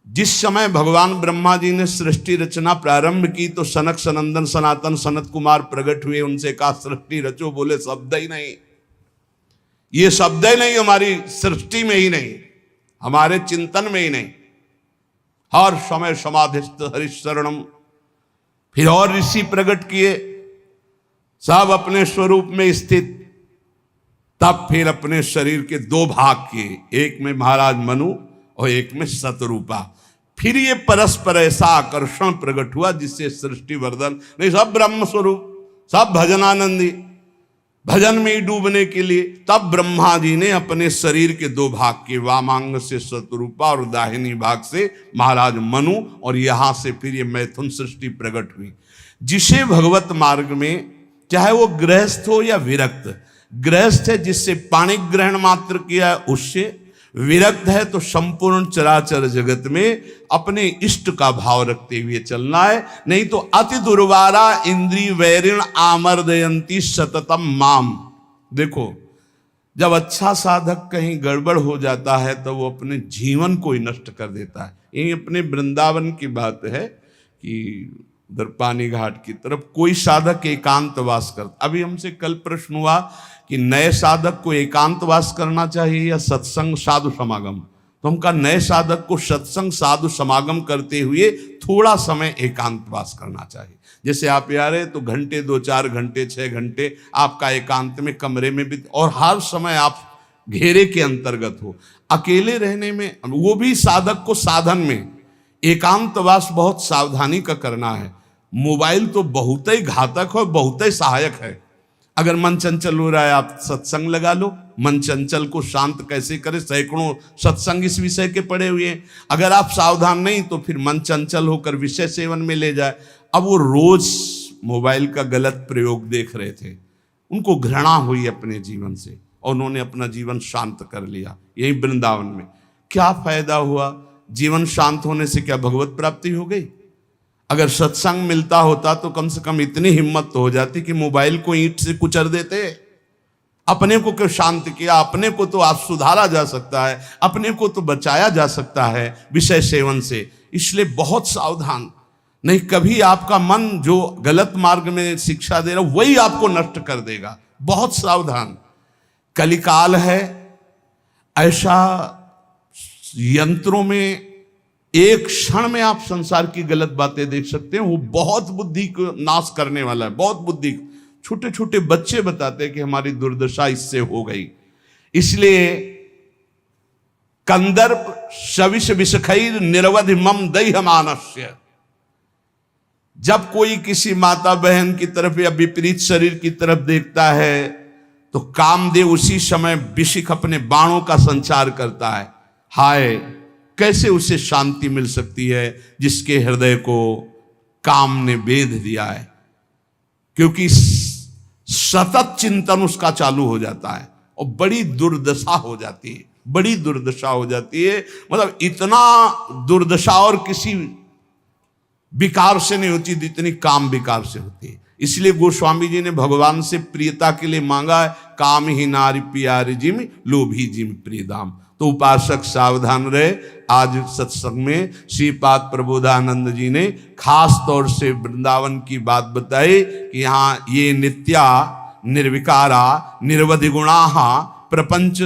जिस समय भगवान ब्रह्मा जी ने सृष्टि रचना प्रारंभ की तो सनक सनंदन सनातन सनत कुमार प्रकट हुए, उनसे कहा सृष्टि रचो, बोले शब्द ही नहीं, ये शब्द ही नहीं, हमारी सृष्टि में ही नहीं, हमारे चिंतन में ही नहीं। हर समय समाधिस्थ हरिशरणम, फिर और ऋषि प्रकट किए, सब अपने स्वरूप में स्थित, तब फिर अपने शरीर के दो भाग किए, एक में महाराज मनु और एक में शतरूपा। फिर ये परस्पर ऐसा आकर्षण प्रकट हुआ जिससे सृष्टि वर्धन नहीं, सब ब्रह्म स्वरूप, सब भजनानंदी। भजन में ही डूबने के लिए। तब ब्रह्मा जी ने अपने शरीर के दो भाग के, वामांग से शतरूपा और दाहिनी भाग से महाराज मनु, और यहां से फिर ये मैथुन सृष्टि प्रकट हुई। जिसे भगवत मार्ग में, चाहे वो गृहस्थ हो या विरक्त, गृहस्थ है जिससे पाणिक ग्रहण मात्र किया है उससे, विरक्त है तो संपूर्ण चराचर जगत में अपने इष्ट का भाव रखते हुए चलना है। नहीं तो अति दुर्वारा इंद्री वैरिण आमर्दयंती सततम माम। देखो, जब अच्छा साधक कहीं गड़बड़ हो जाता है तो वो अपने जीवन को ही नष्ट कर देता है। यही अपने वृंदावन की बात है कि उधर पानी घाट की तरफ कोई साधक एकांतवास करता। अभी हमसे कल प्रश्न हुआ कि नए साधक को एकांतवास करना चाहिए या सत्संग साधु समागम। तो हम कहा नए साधक को सत्संग साधु समागम करते हुए थोड़ा समय एकांतवास करना चाहिए। जैसे आप यार है तो घंटे 2-4 घंटे 6 घंटे आपका एकांत में कमरे में भी, और हर समय आप घेरे के अंतर्गत हो। अकेले रहने में, वो भी साधक को साधन में एकांतवास बहुत सावधानी का करना है। मोबाइल तो बहुत ही घातक है, बहुत ही सहायक है। अगर मन चंचल हो रहा है आप सत्संग लगा लो। मन चंचल को शांत कैसे करें, सैकड़ों सत्संग इस विषय के पड़े हुए हैं। अगर आप सावधान नहीं तो फिर मन चंचल होकर विषय सेवन में ले जाए। अब वो रोज मोबाइल का गलत प्रयोग देख रहे थे, उनको घृणा हुई अपने जीवन से और उन्होंने अपना जीवन शांत कर लिया। यही वृंदावन में क्या फायदा हुआ? जीवन शांत होने से क्या भगवत प्राप्ति हो गई? अगर सत्संग मिलता होता तो कम से कम इतनी हिम्मत तो हो जाती कि मोबाइल को ईंट से कुचल देते। अपने को क्यों शांत किया? अपने को तो आप सुधारा जा सकता है, अपने को तो बचाया जा सकता है विषय सेवन से। इसलिए बहुत सावधान, नहीं कभी आपका मन जो गलत मार्ग में शिक्षा दे रहा वही आपको नष्ट कर देगा। बहुत सावधान। कलिकाल है ऐसा, यंत्रों में एक क्षण में आप संसार की गलत बातें देख सकते हैं। वो बहुत बुद्धि को नाश करने वाला है, बहुत बुद्धि। छोटे छोटे बच्चे बताते हैं कि हमारी दुर्दशा इससे हो गई। इसलिए कंदर्प शविष विषखैर निरवधि मम दैह मानस्य। जब कोई किसी माता बहन की तरफ या विपरीत शरीर की तरफ देखता है तो कामदेव उसी समय विशिख अपने बाणों का संचार करता है। हाय, कैसे उसे शांति मिल सकती है जिसके हृदय को काम ने बेध दिया है? क्योंकि सतत चिंतन उसका चालू हो जाता है और बड़ी दुर्दशा हो जाती है, बड़ी दुर्दशा हो जाती है। मतलब इतना दुर्दशा और किसी विकार से नहीं होती जितनी काम विकार से होती है। इसलिए गोस्वामी जी ने भगवान से प्रियता के लिए मांगा है, काम ही नारी प्यारी जिम लोभी जिम प्रियदाम। तो उपासक सावधान रहे। आज सत्संग में श्रीपाद प्रबोधानंद जी ने खास तौर से वृंदावन की बात बताई कि यहाँ ये नित्या निर्विकारा निरवधि गुणाहा प्रपंच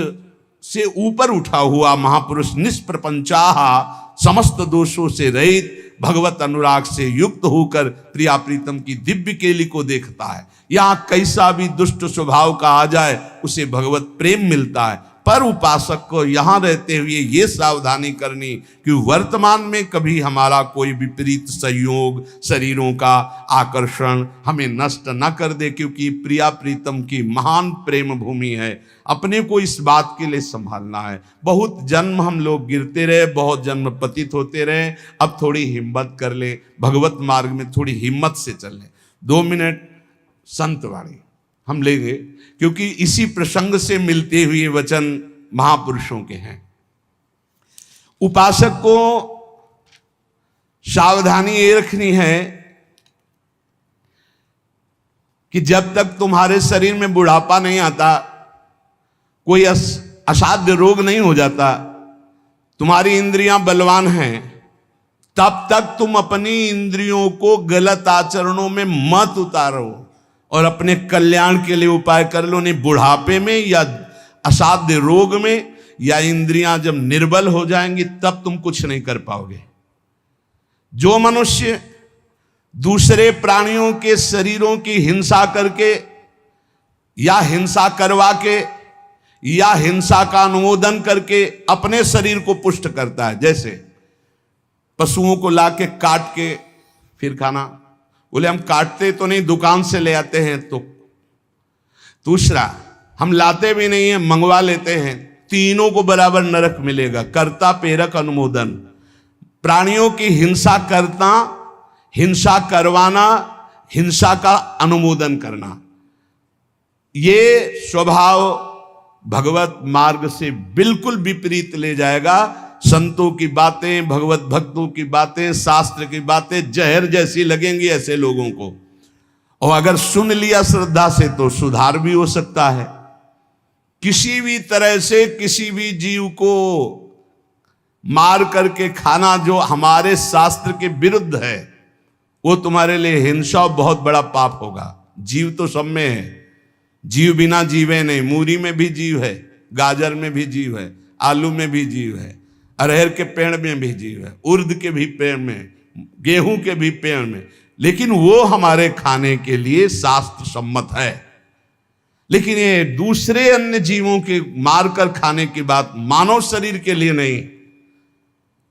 से ऊपर उठा हुआ महापुरुष निष्प्रपंचाहा समस्त दोषों से रहित भगवत अनुराग से युक्त होकर प्रिया प्रीतम की दिव्य केली को देखता है। यहाँ कैसा भी दुष्ट स्वभाव का आ जाए उसे भगवत प्रेम मिलता है। पर उपासक को यहाँ रहते हुए ये सावधानी करनी कि वर्तमान में कभी हमारा कोई विपरीत संयोग, शरीरों का आकर्षण हमें नष्ट न कर दे, क्योंकि प्रिया प्रीतम की महान प्रेम भूमि है। अपने को इस बात के लिए संभालना है। बहुत जन्म हम लोग गिरते रहे, बहुत जन्म पतित होते रहे। अब थोड़ी हिम्मत कर ले, भगवत मार्ग में थोड़ी हिम्मत से चल ले। 2 मिनट संतवाणी हम लेंगे, क्योंकि इसी प्रसंग से मिलते हुए वचन महापुरुषों के हैं। उपासक को सावधानी ये रखनी है कि जब तक तुम्हारे शरीर में बुढ़ापा नहीं आता, कोई असाध्य रोग नहीं हो जाता, तुम्हारी इंद्रियां बलवान हैं, तब तक तुम अपनी इंद्रियों को गलत आचरणों में मत उतारो और अपने कल्याण के लिए उपाय कर लो। नहीं बुढ़ापे में या असाध्य रोग में या इंद्रियां जब निर्बल हो जाएंगी तब तुम कुछ नहीं कर पाओगे। जो मनुष्य दूसरे प्राणियों के शरीरों की हिंसा करके या हिंसा करवा के या हिंसा का अनुमोदन करके अपने शरीर को पुष्ट करता है, जैसे पशुओं को लाके काट के फिर खाना, बोले हम काटते तो नहीं दुकान से ले आते हैं, दूसरा, हम लाते भी नहीं है, मंगवा लेते हैं, तीनों को बराबर नरक मिलेगा। कर्ता प्रेरक अनुमोदन, प्राणियों की हिंसा करना, हिंसा करवाना, हिंसा का अनुमोदन करना, ये स्वभाव भगवत मार्ग से बिल्कुल विपरीत ले जाएगा। संतों की बातें, भगवत भक्तों की बातें, शास्त्र की बातें जहर जैसी लगेंगी ऐसे लोगों को, और अगर सुन लिया श्रद्धा से तो सुधार भी हो सकता है। किसी भी तरह से किसी भी जीव को मार करके खाना जो हमारे शास्त्र के विरुद्ध है, वो तुम्हारे लिए हिंसा और बहुत बड़ा पाप होगा। जीव तो सब में है, जीव बिना जीवे नहीं। मूरी में भी जीव है, गाजर में भी जीव है, आलू में भी जीव है, अरहर के पेड़ में भी जीव है, उर्द के भी पेड़ में, गेहूं के भी पेड़ में, लेकिन वो हमारे खाने के लिए शास्त्र सम्मत है। लेकिन ये दूसरे अन्य जीवों के मारकर खाने की बात मानव शरीर के लिए नहीं,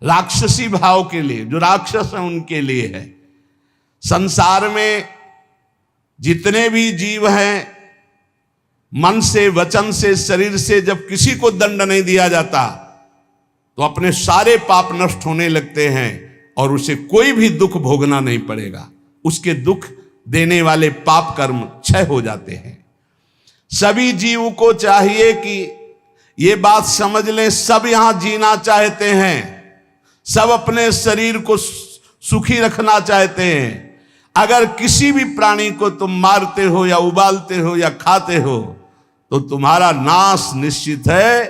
राक्षसी भाव के लिए, जो राक्षस हैं उनके लिए है। संसार में जितने भी जीव हैं, मन से, वचन से, शरीर से जब किसी को दंड नहीं दिया जाता तो अपने सारे पाप नष्ट होने लगते हैं और उसे कोई भी दुख भोगना नहीं पड़ेगा। उसके दुख देने वाले पाप कर्म क्षय हो जाते हैं। सभी जीव को चाहिए कि ये बात समझ लें, सब यहां जीना चाहते हैं, सब अपने शरीर को सुखी रखना चाहते हैं। अगर किसी भी प्राणी को तुम मारते हो या उबालते हो या खाते हो तो तुम्हारा नाश निश्चित है,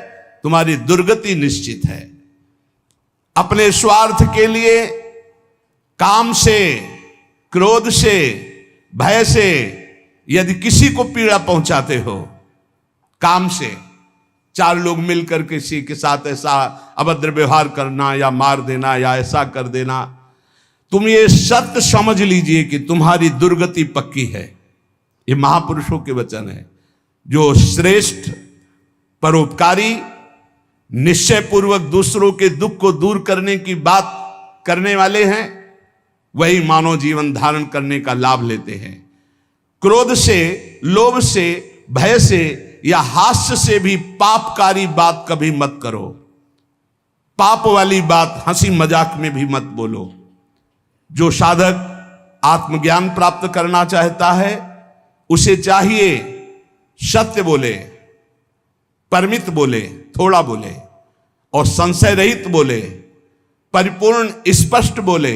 तुम्हारी दुर्गति निश्चित है। अपने स्वार्थ के लिए, काम से, क्रोध से, भय से यदि किसी को पीड़ा पहुंचाते हो, काम से, चार लोग मिलकर किसी के साथ ऐसा अभद्र व्यवहार करना या मार देना या ऐसा कर देना, तुम ये सत्य समझ लीजिए कि तुम्हारी दुर्गति पक्की है। ये महापुरुषों के वचन है। जो श्रेष्ठ, परोपकारी, निश्चय पूर्वक दूसरों के दुख को दूर करने की बात करने वाले हैं, वही मानव जीवन धारण करने का लाभ लेते हैं। क्रोध से, लोभ से, भय से या हास्य से भी पापकारी बात कभी मत करो। पाप वाली बात हंसी मजाक में भी मत बोलो। जो साधक आत्मज्ञान प्राप्त करना चाहता है उसे चाहिए सत्य बोले, परमित बोले, थोड़ा बोले, और संशय रहित बोले, परिपूर्ण स्पष्ट बोले,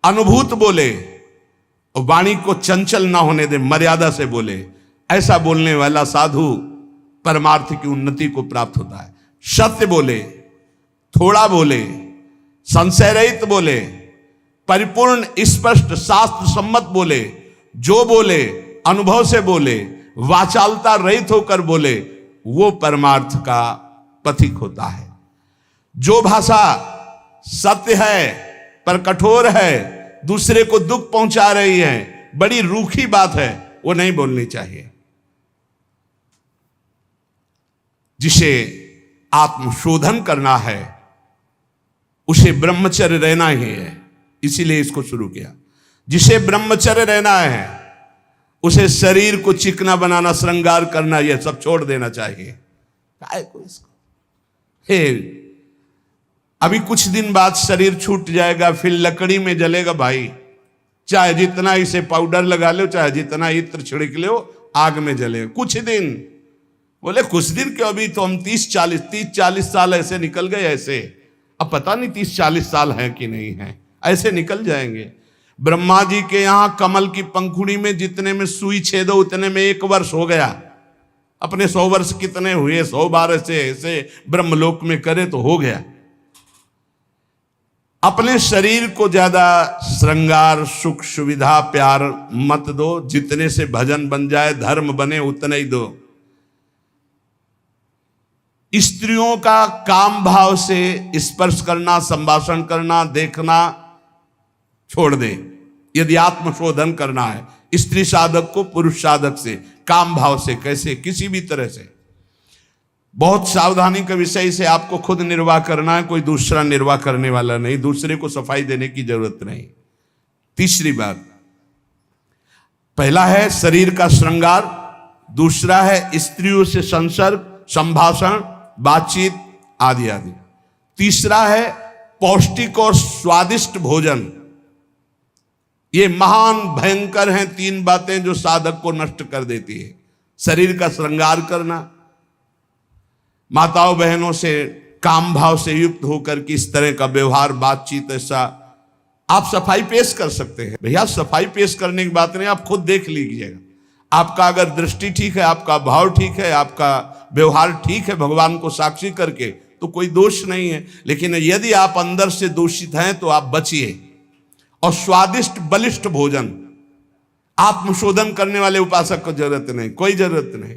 अनुभूत बोले, और वाणी को चंचल ना होने दे, मर्यादा से बोले। ऐसा बोलने वाला साधु परमार्थ की उन्नति को प्राप्त होता है। सत्य बोले, थोड़ा बोले, संशय रहित बोले, परिपूर्ण स्पष्ट शास्त्र सम्मत बोले, जो बोले अनुभव से बोले, वाचालता रहित होकर बोले, वो परमार्थ का पथिक होता है। जो भाषा सत्य है पर कठोर है, दूसरे को दुख पहुंचा रही है, बड़ी रूखी बात है, वो नहीं बोलनी चाहिए। जिसे आत्मशोधन करना है उसे ब्रह्मचर्य रहना ही है, इसीलिए इसको शुरू किया। जिसे ब्रह्मचर्य रहना है उसे शरीर को चिकना बनाना, श्रृंगार करना, यह सब छोड़ देना चाहिए। काय को इसको अभी कुछ दिन बाद शरीर छूट जाएगा, फिर लकड़ी में जलेगा भाई। चाहे जितना इसे पाउडर लगा लो, चाहे जितना इत्र छिड़क लो, आग में जलेगा कुछ दिन। बोले कुछ दिन क्यों, अभी तो हम 30-40 साल ऐसे निकल गए। ऐसे अब पता नहीं 30-40 साल हैं कि नहीं हैं, ऐसे निकल जाएंगे। ब्रह्मा जी के यहां कमल की पंखुड़ी में जितने में सुई छेदो उतने में 1 वर्ष हो गया। अपने 100 वर्ष कितने हुए, 100 बार ऐसे ब्रह्मलोक में करे तो हो गया। अपने शरीर को ज्यादा श्रृंगार, सुख, सुविधा, प्यार मत दो। जितने से भजन बन जाए, धर्म बने, उतने ही दो। स्त्रियों का काम भाव से स्पर्श करना, संभाषण करना, देखना छोड़ दे। यदि आत्मशोधन करना है स्त्री साधक को पुरुष साधक से, काम भाव से, कैसे, किसी भी तरह से, बहुत सावधानी का विषय से आपको खुद निर्वाह करना है, कोई दूसरा निर्वाह करने वाला नहीं, दूसरे को सफाई देने की जरूरत नहीं। तीसरी बात, पहला है शरीर का श्रृंगार, दूसरा है स्त्रियों से संसर्ग, संभाषण, बातचीत आदि आदि। तीसरा है पौष्टिक और स्वादिष्ट भोजन। ये महान भयंकर हैं तीन बातें जो साधक को नष्ट कर देती है। शरीर का श्रृंगार करना, माताओं बहनों से काम भाव से युक्त होकर के इस तरह का व्यवहार, बातचीत, ऐसा आप सफाई पेश कर सकते हैं। भैया सफाई पेश करने की बात नहीं, आप खुद देख लीजिएगा। आपका अगर दृष्टि ठीक है, आपका भाव ठीक है, आपका व्यवहार ठीक है भगवान को साक्षी करके, तो कोई दोष नहीं है। लेकिन यदि आप अंदर से दूषित हैं तो आप बचिए। और स्वादिष्ट बलिष्ठ भोजन, आत्मशोधन करने वाले उपासक को जरूरत नहीं, कोई जरूरत नहीं।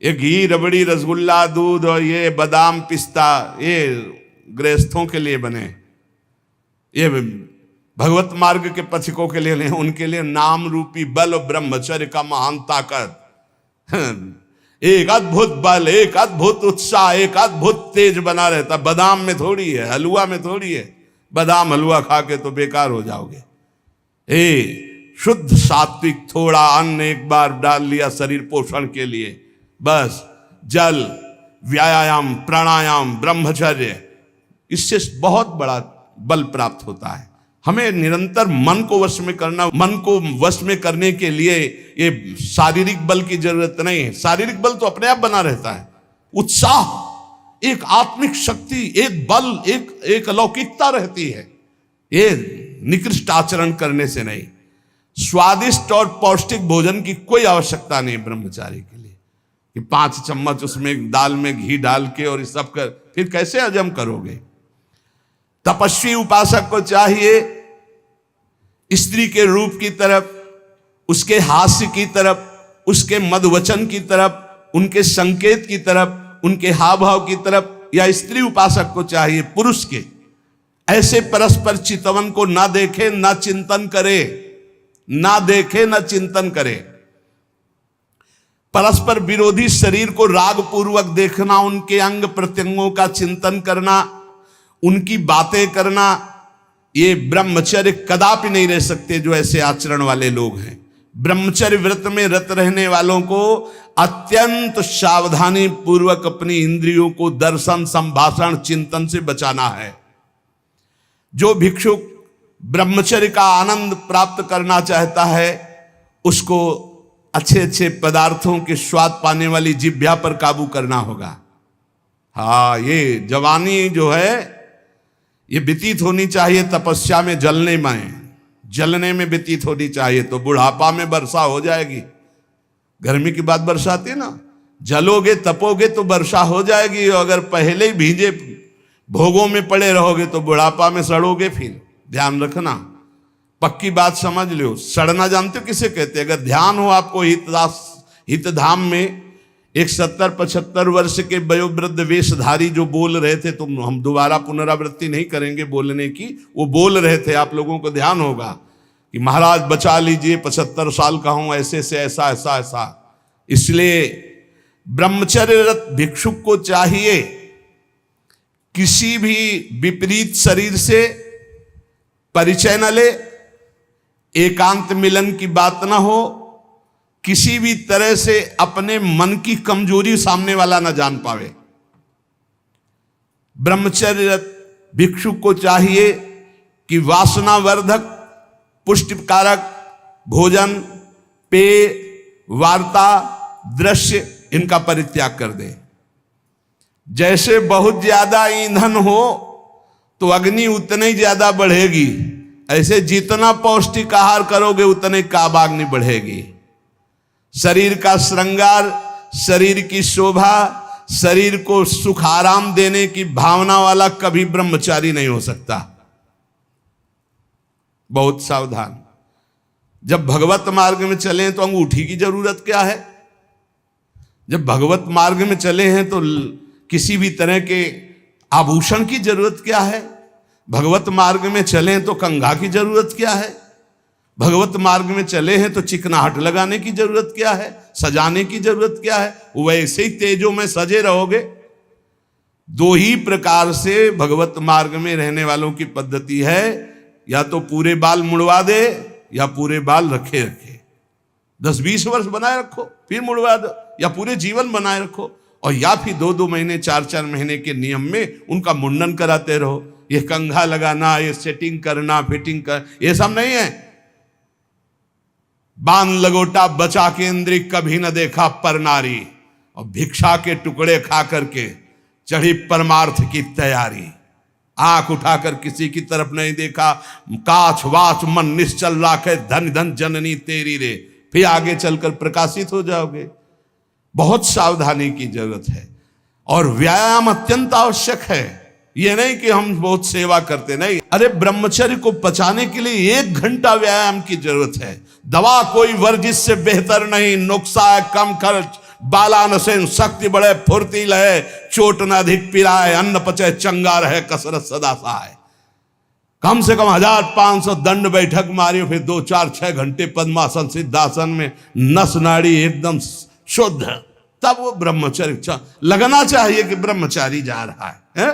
ये घी, रबड़ी, रसगुल्ला, दूध और ये बादाम, पिस्ता, ये गृहस्थों के लिए बने, ये भगवत मार्ग के पथिकों के लिए नहीं। उनके लिए नाम रूपी बल और ब्रह्मचर्य का महान ताकत, एक अद्भुत बल, एक अद्भुत उत्साह, एक अद्भुत तेज बना रहता। बादाम में थोड़ी है, हलवा में थोड़ी है। बादाम हलवा खा के तो बेकार हो जाओगे। शुद्ध सात्विक थोड़ा अन्न एक बार डाल लिया शरीर पोषण के लिए, बस जल, व्यायाम, प्राणायाम, ब्रह्मचर्य, इससे बहुत बड़ा बल प्राप्त होता है। हमें निरंतर मन को वश में करना, मन को वश में करने के लिए ये शारीरिक बल की जरूरत नहीं है। शारीरिक बल तो अपने आप बना रहता है। उत्साह, एक आत्मिक शक्ति, एक बल, एक अलौकिकता रहती है। ये निकृष्ट आचरण करने से नहीं। स्वादिष्ट और पौष्टिक भोजन की कोई आवश्यकता नहीं ब्रह्मचारी के लिए कि 5 चम्मच उसमें दाल में घी डाल के और इस सब कर, फिर कैसे हजम करोगे। तपस्वी उपासक को चाहिए स्त्री के रूप की तरफ, उसके हास्य की तरफ, उसके मधुवचन की तरफ, उनके संकेत की तरफ, उनके हाव भाव की तरफ, या स्त्री उपासक को चाहिए पुरुष के ऐसे परस्पर चितवन को ना देखे, ना चिंतन करे, ना देखे, ना चिंतन करे। परस्पर विरोधी शरीर को राग पूर्वक देखना, उनके अंग प्रत्यंगों का चिंतन करना, उनकी बातें करना, ये ब्रह्मचर्य कदापि नहीं रह सकते जो ऐसे आचरण वाले लोग हैं। ब्रह्मचर्य व्रत में रत रहने वालों को अत्यंत सावधानी पूर्वक अपनी इंद्रियों को दर्शन, संभाषण, चिंतन से बचाना है। जो भिक्षुक ब्रह्मचर्य का आनंद प्राप्त करना चाहता है, उसको अच्छे अच्छे पदार्थों के स्वाद पाने वाली जिह्वा पर काबू करना होगा। हाँ, ये जवानी जो है ये व्यतीत होनी चाहिए तपस्या में, जलने में व्यतीत होनी चाहिए। तो बुढ़ापा में वर्षा हो जाएगी। गर्मी की बात वर्षा आती है ना, जलोगे तपोगे तो वर्षा हो जाएगी। और अगर पहले ही भीजे भोगों में पड़े रहोगे तो बुढ़ापा में सड़ोगे। फिर ध्यान रखना, पक्की बात समझ लो। सड़ना जानते हो किसे कहते हैं? अगर ध्यान हो आपको हितधाम में, एक 70-75 वर्ष के वयोवृद्ध वेशधारी जो बोल रहे थे, तुम हम दोबारा पुनरावृत्ति नहीं करेंगे बोलने की, वो बोल रहे थे, आप लोगों को ध्यान होगा कि महाराज बचा लीजिए, 75 साल का हूं, ऐसे से ऐसा ऐसा ऐसा। इसलिए ब्रह्मचर्यरत भिक्षुक को चाहिए किसी भी विपरीत शरीर से परिचय न ले, एकांत मिलन की बात ना हो, किसी भी तरह से अपने मन की कमजोरी सामने वाला ना जान पावे। ब्रह्मचर्यरत भिक्षुक को चाहिए कि वासनावर्धक, पुष्टिकारक भोजन, पेय, वार्ता, दृश्य, इनका परित्याग कर दे। जैसे बहुत ज्यादा ईंधन हो तो अग्नि उतनी ही ज्यादा बढ़ेगी, ऐसे जितना पौष्टिक आहार करोगे उतने काबाग्नि बढ़ेगी। शरीर का श्रृंगार, शरीर की शोभा, शरीर को सुख आराम देने की भावना वाला कभी ब्रह्मचारी नहीं हो सकता। बहुत सावधान। जब भगवत मार्ग में चले तो अंगूठी की जरूरत क्या है? जब भगवत मार्ग में चले हैं तो किसी भी तरह के आभूषण की जरूरत क्या है? भगवत मार्ग में चले तो कंघा की जरूरत क्या है? भगवत मार्ग में चले हैं तो चिकनाहट लगाने की जरूरत क्या है? सजाने की जरूरत क्या है? वैसे ही तेजों में सजे रहोगे। दो ही प्रकार से भगवत मार्ग में रहने वालों की पद्धति है, या तो पूरे बाल मुड़वा दे या पूरे बाल रखे रखे। 10-20 वर्ष बनाए रखो, फिर मुड़वा दो, या पूरे जीवन बनाए रखो, और या फिर 2-2 महीने 4-4 महीने के नियम में उनका मुंडन कराते रहो। ये कंघा लगाना, ये सेटिंग करना, फिटिंग कर, ये सब नहीं है। बांध लगोटा बचा के इंद्री कभी न देखा पर नारी, और भिक्षा के टुकड़े खा करके चढ़ी परमार्थ की तैयारी। आंख उठाकर किसी की तरफ नहीं देखा, काछ वाच मन निश्चल राखे, धन धन जननी तेरी रे। फिर आगे चलकर प्रकाशित हो जाओगे। बहुत सावधानी की जरूरत है, और व्यायाम अत्यंत आवश्यक है। ये नहीं कि हम बहुत सेवा करते, नहीं। अरे ब्रह्मचर्य को पचाने के लिए 1 घंटा व्यायाम की जरूरत है। दवा कोई वर्जिश से बेहतर नहीं, नुक्सा है कम खर्च, बालानसेन शक्ति बढ़े फुर्ती लहे, चोट न अधिक पिराए, अन्न पचे चंगा रहे, कसरत सदा सहाय। कम से कम 1500 दंड बैठक मारियो, फिर 2-4-6 घंटे पद्मासन सिद्धासन में नस नाड़ी एकदम शुद्ध, तब वो ब्रह्मचर्य लगना चाहिए कि ब्रह्मचारी जा रहा है।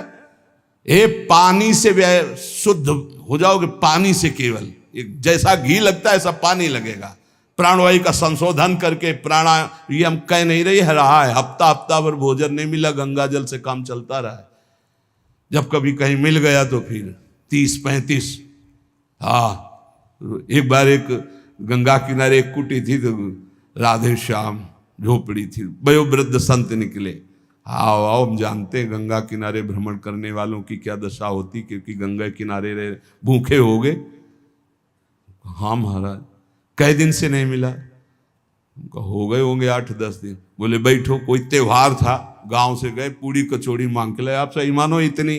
ये पानी से शुद्ध हो जाओगे, पानी से केवल, जैसा घी लगता है ऐसा पानी लगेगा। प्राणवायु का संशोधन करके प्राणायाम कह नहीं रहा है, हफ्ता भर भोजन नहीं मिला, गंगा जल से काम चलता रहा है। जब कभी कहीं मिल गया तो फिर 30-35। एक बार एक गंगा किनारे एक कुटी थी, तो राधे श्याम झोपड़ी थी, वयोवृद्ध संत निकले। आओ हम जानते हैं गंगा किनारे भ्रमण करने वालों की क्या दशा होती, क्योंकि गंगा किनारे रहे भूखे हो गए। हाँ महाराज, कई दिन से नहीं मिला। हो गए होंगे 8-10 दिन। बोले बैठो, कोई त्योहार था, गांव से गए, पूरी कचौड़ी मांग के लाए। आप सही मानो इतनी,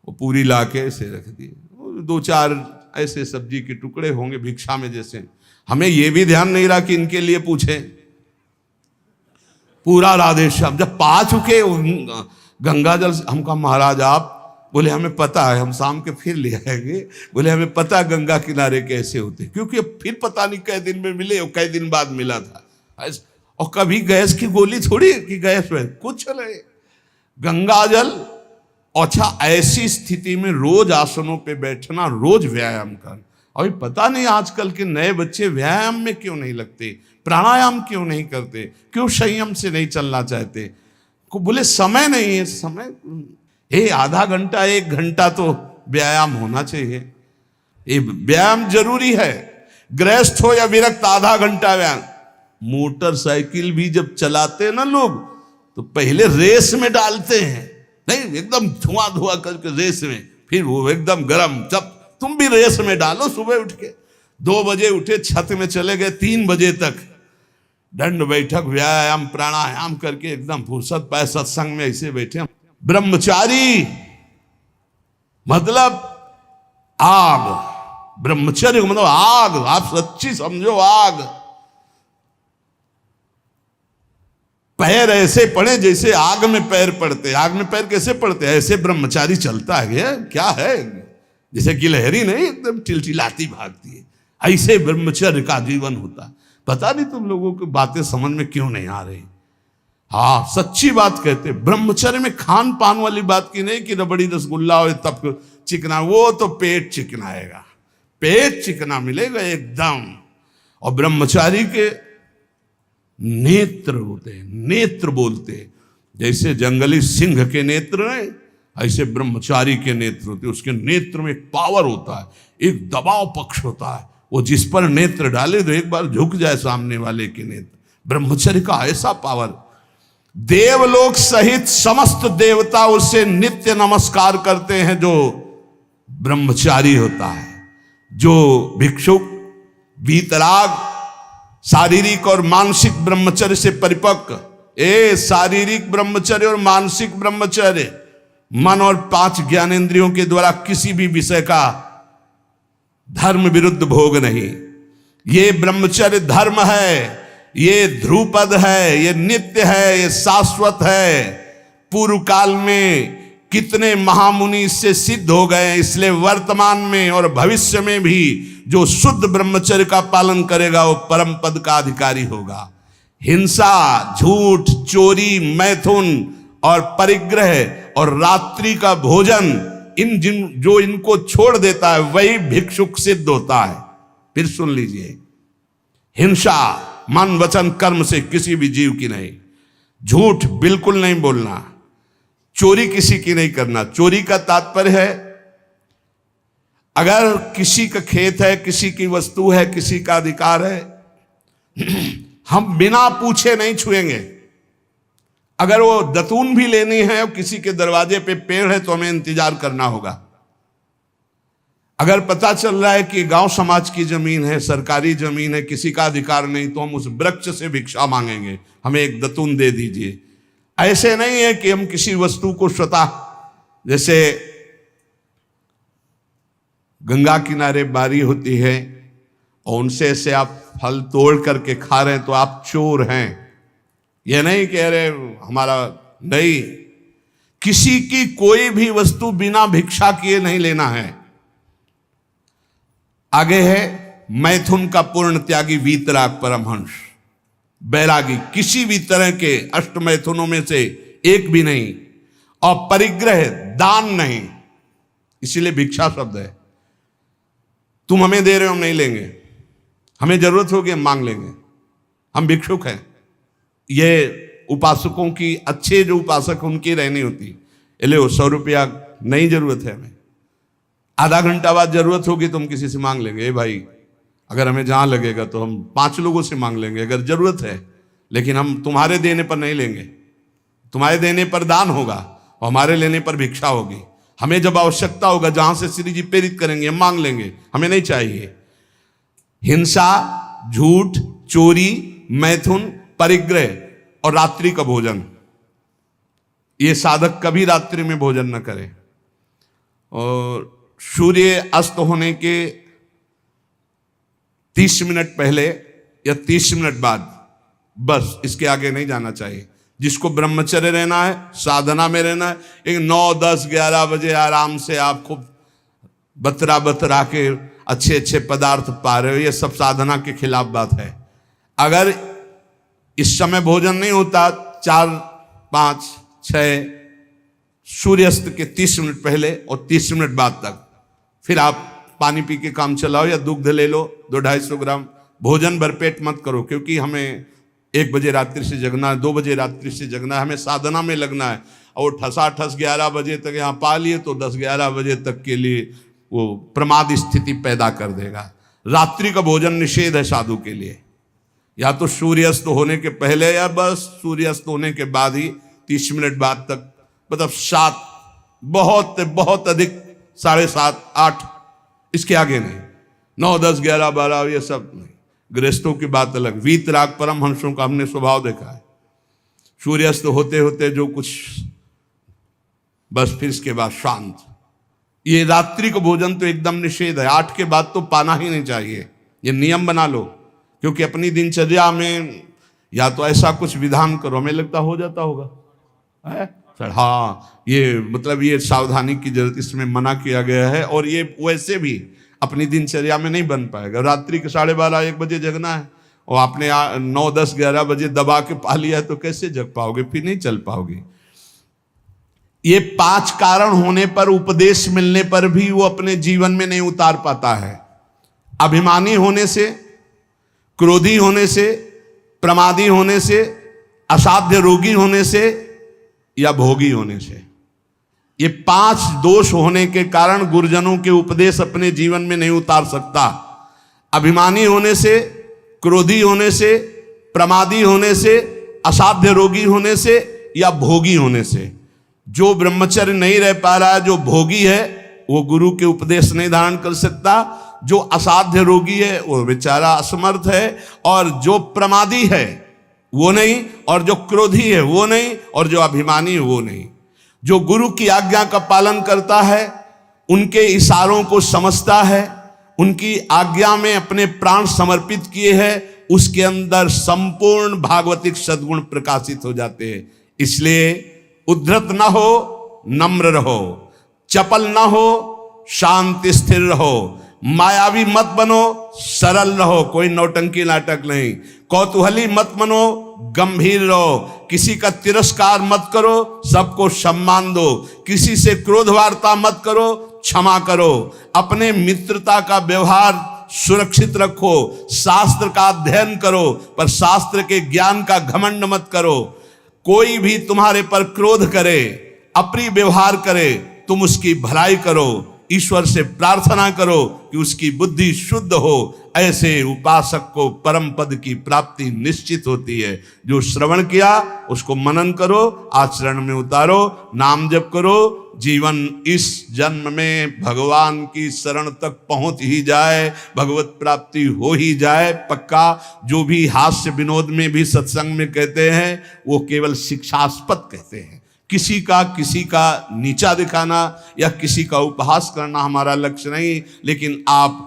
वो पूरी ला के ऐसे रख दिए, 2-4 ऐसे सब्जी के टुकड़े होंगे भिक्षा में जैसे। हमें ये भी ध्यान नहीं रहा कि इनके लिए पूछे। पूरा राधे श्याम जब पा चुके गंगा जल, हम कहा महाराज आप, बोले हमें पता है, हम शाम के फिर ले आएंगे। बोले हमें पता है गंगा किनारे कैसे होते, क्योंकि फिर पता नहीं कई दिन में मिले और कई दिन बाद मिला था। और कभी गैस की गोली थोड़ी कि गैस में कुछ नहीं, गंगा जल। अच्छा, ऐसी स्थिति में रोज आसनों पे बैठना, रोज व्यायाम करना। अभी पता नहीं आजकल के नए बच्चे व्यायाम में क्यों नहीं लगते, प्राणायाम क्यों नहीं करते, क्यों संयम से नहीं चलना चाहते। को बोले समय नहीं है, समय आधा घंटा 1 घंटा तो व्यायाम होना चाहिए। ये व्यायाम जरूरी है, गृहस्थ हो या विरक्त, आधा घंटा व्यायाम। मोटरसाइकिल भी जब चलाते हैं ना लोग, तो पहले रेस में डालते हैं, नहीं एकदम धुआं करके रेस में, फिर वो एकदम गरम। जब तुम भी रेस में डालो, सुबह उठ के 2 बजे उठे, छत में चले गए 3 बजे तक, दंड बैठक व्यायाम प्राणायाम करके एकदम फुर्सत पाए, सत्संग में ऐसे बैठे। ब्रह्मचारी मतलब आग, ब्रह्मचर्य मतलब आग, आप सच्ची समझो आग। पैर ऐसे पड़े जैसे आग में पैर पड़ते। आग में पैर कैसे पड़ते, ऐसे ब्रह्मचारी चलता है। क्या है, जैसे गिलहरी नहीं एकदम टिलटिलाती भागती है, ऐसे ब्रह्मचर्य का जीवन होता। पता नहीं तुम लोगों की बातें समझ में क्यों नहीं आ रही। हाँ, सच्ची बात कहते, ब्रह्मचर्य में खान पान वाली बात की नहीं कि रबड़ी रसगुल्ला हो तब चिकना, वो तो पेट चिकनाएगा, पेट चिकना मिलेगा एकदम। और ब्रह्मचारी के नेत्र होते हैं, नेत्र बोलते हैं, जैसे जंगली सिंह के नेत्र नहीं, ऐसे ब्रह्मचारी के नेत्र होते हैं। उसके नेत्र में एक पावर होता है, एक दबाव पक्ष होता है। वो जिस पर नेत्र डाले तो एक बार झुक जाए सामने वाले के नेत्र। ब्रह्मचर्य का ऐसा पावर, देवलोक सहित समस्त देवता उससे नित्य नमस्कार करते हैं जो ब्रह्मचारी होता है। जो भिक्षुक वीतराग शारीरिक और मानसिक ब्रह्मचर्य से परिपक्व, शारीरिक ब्रह्मचर्य और मानसिक ब्रह्मचर्य, मन और 5 ज्ञानेंद्रियों के द्वारा किसी भी विषय का धर्म विरुद्ध भोग नहीं। ये ब्रह्मचर्य धर्म है, ये ध्रुपद है, ये नित्य है, ये शाश्वत है। पूर्व काल में कितने महामुनि इससे सिद्ध हो गए, इसलिए वर्तमान में और भविष्य में भी जो शुद्ध ब्रह्मचर्य का पालन करेगा वो परम पद का अधिकारी होगा। हिंसा, झूठ, चोरी, मैथुन और परिग्रह और रात्रि का भोजन, जो इनको छोड़ देता है वही भिक्षुक सिद्ध होता है। फिर सुन लीजिए, हिंसा मन वचन कर्म से किसी भी जीव की नहीं, झूठ बिल्कुल नहीं बोलना, चोरी किसी की नहीं करना। चोरी का तात्पर्य है अगर किसी का खेत है, किसी की वस्तु है, किसी का अधिकार है, हम बिना पूछे नहीं छुएंगे। अगर वो दतून भी लेनी है और किसी के दरवाजे पे पेड़ है तो हमें इंतजार करना होगा। अगर पता चल रहा है कि गांव समाज की जमीन है, सरकारी जमीन है, किसी का अधिकार नहीं, तो हम उस वृक्ष से भिक्षा मांगेंगे, हमें एक दतून दे दीजिए। ऐसे नहीं है कि हम किसी वस्तु को स्वतः, जैसे गंगा किनारे बारी होती है और उनसे ऐसे आप फल तोड़ करके खा रहे हैं तो आप चोर हैं। यह नहीं कह रहे हमारा, नहीं, किसी की कोई भी वस्तु बिना भिक्षा किए नहीं लेना है। आगे है मैथुन का पूर्ण त्यागी वीतराग परमहंस, बैरागी, किसी भी तरह के अष्ट मैथुनों में से एक भी नहीं, और परिग्रह दान नहीं, इसीलिए भिक्षा शब्द है। तुम हमें दे रहे हो, हम नहीं लेंगे, हमें जरूरत होगी हम मांग लेंगे, हम भिक्षुक हैं। ये उपासकों की, अच्छे जो उपासक उनकी रहनी होती, ले 100 रुपया नहीं जरूरत है हमें, आधा घंटा बाद जरूरत होगी तो हम किसी से मांग लेंगे, भाई अगर हमें जहां लगेगा तो हम 5 लोगों से मांग लेंगे अगर जरूरत है, लेकिन हम तुम्हारे देने पर नहीं लेंगे। तुम्हारे देने पर दान होगा और हमारे लेने पर भिक्षा होगी। हमें जब आवश्यकता होगा, जहां से श्री जी प्रेरित करेंगे, हम मांग लेंगे, हमें नहीं चाहिए। हिंसा, झूठ, चोरी, मैथुन, परिग्रह और रात्रि का भोजन, ये साधक कभी रात्रि में भोजन न करें। और सूर्य अस्त होने के 30 मिनट पहले या 30 मिनट बाद, बस इसके आगे नहीं जाना चाहिए। जिसको ब्रह्मचर्य रहना है, साधना में रहना है, एक 9, 10, 11 बजे आराम से आप खूब बतरा के अच्छे अच्छे पदार्थ पा रहे हो, ये सब साधना के खिलाफ बात है। अगर इस समय भोजन नहीं होता, 4, 5, 6 सूर्यास्त के 30 मिनट पहले और 30 मिनट बाद तक, फिर आप पानी पी के काम चलाओ या दुग्ध ले लो 200-250 ग्राम। भोजन भरपेट मत करो, क्योंकि हमें 1 बजे रात्रि से जगना है, 2 बजे रात्रि से जगना है, हमें साधना में लगना है। और ठसाठस 11 बजे तक यहाँ पा लिए तो 10-11 बजे तक के लिए वो प्रमाद स्थिति पैदा कर देगा। रात्रि का भोजन निषेध है साधु के लिए, या तो सूर्यास्त होने के पहले या बस सूर्यास्त होने के बाद ही 30 मिनट बाद तक, मतलब 7, बहुत बहुत अधिक 7:30, 8, इसके आगे नहीं। 9, 10, 11, 12 ये सब नहीं। गृहस्थों की बात अलग। वीतराग परमहंसों का हमने स्वभाव देखा है, सूर्यास्त होते होते जो कुछ, बस फिर इसके बाद शांत। ये रात्रि का भोजन तो एकदम निषेध है, 8 के बाद तो पाना ही नहीं चाहिए। ये नियम बना लो, क्योंकि अपनी दिनचर्या में या तो ऐसा कुछ विधान करो, हमें लगता हो जाता होगा है सर, हाँ ये मतलब ये सावधानी की जरूरत, इसमें मना किया गया है। और ये वैसे भी अपनी दिनचर्या में नहीं बन पाएगा। रात्रि के 12:30-1 बजे जगना है और आपने 9, 10, 11 बजे दबा के पा लिया है तो कैसे जग पाओगे, फिर नहीं चल पाओगे। ये 5 कारण होने पर, उपदेश मिलने पर भी वो अपने जीवन में नहीं उतार पाता है। अभिमानी होने से, क्रोधी होने से, प्रमादी होने से, असाध्य रोगी होने से या भोगी होने से, ये 5 दोष होने के कारण गुरुजनों के उपदेश अपने जीवन में नहीं उतार सकता। अभिमानी होने से, क्रोधी होने से, प्रमादी होने से, असाध्य रोगी होने से या भोगी होने से। जो ब्रह्मचर्य नहीं रह पा रहा है, जो भोगी है, वो गुरु के उपदेश नहीं धारण कर सकता। जो असाध्य रोगी है वो बेचारा असमर्थ है, और जो प्रमादी है वो नहीं, और जो क्रोधी है वो नहीं, और जो अभिमानी है वो नहीं। जो गुरु की आज्ञा का पालन करता है, उनके इशारों को समझता है, उनकी आज्ञा में अपने प्राण समर्पित किए हैं, उसके अंदर संपूर्ण भागवतिक सद्गुण प्रकाशित हो जाते हैं। इसलिए उद्धत ना हो, नम्र रहो, चपल ना हो, शांति स्थिर रहो, मायावी मत बनो, सरल रहो, कोई नौटंकी नाटक नहीं, कौतूहली मत बनो, गंभीर रहो, किसी का तिरस्कार मत करो, सबको सम्मान दो, किसी से क्रोध वार्ता मत करो, क्षमा करो, अपने मित्रता का व्यवहार सुरक्षित रखो, शास्त्र का अध्ययन करो, पर शास्त्र के ज्ञान का घमंड मत करो। कोई भी तुम्हारे पर क्रोध करे, अप्रिय व्यवहार करे, तुम उसकी भलाई करो, ईश्वर से प्रार्थना करो कि उसकी बुद्धि शुद्ध हो। ऐसे उपासक को परम पद की प्राप्ति निश्चित होती है। जो श्रवण किया उसको मनन करो, आचरण में उतारो, नाम जप करो, जीवन इस जन्म में भगवान की शरण तक पहुंच ही जाए, भगवत प्राप्ति हो ही जाए पक्का। जो भी हास्य विनोद में भी सत्संग में कहते हैं वो केवल शिक्षास्पद कहते हैं। किसी का नीचा दिखाना या किसी का उपहास करना हमारा लक्ष्य नहीं, लेकिन आप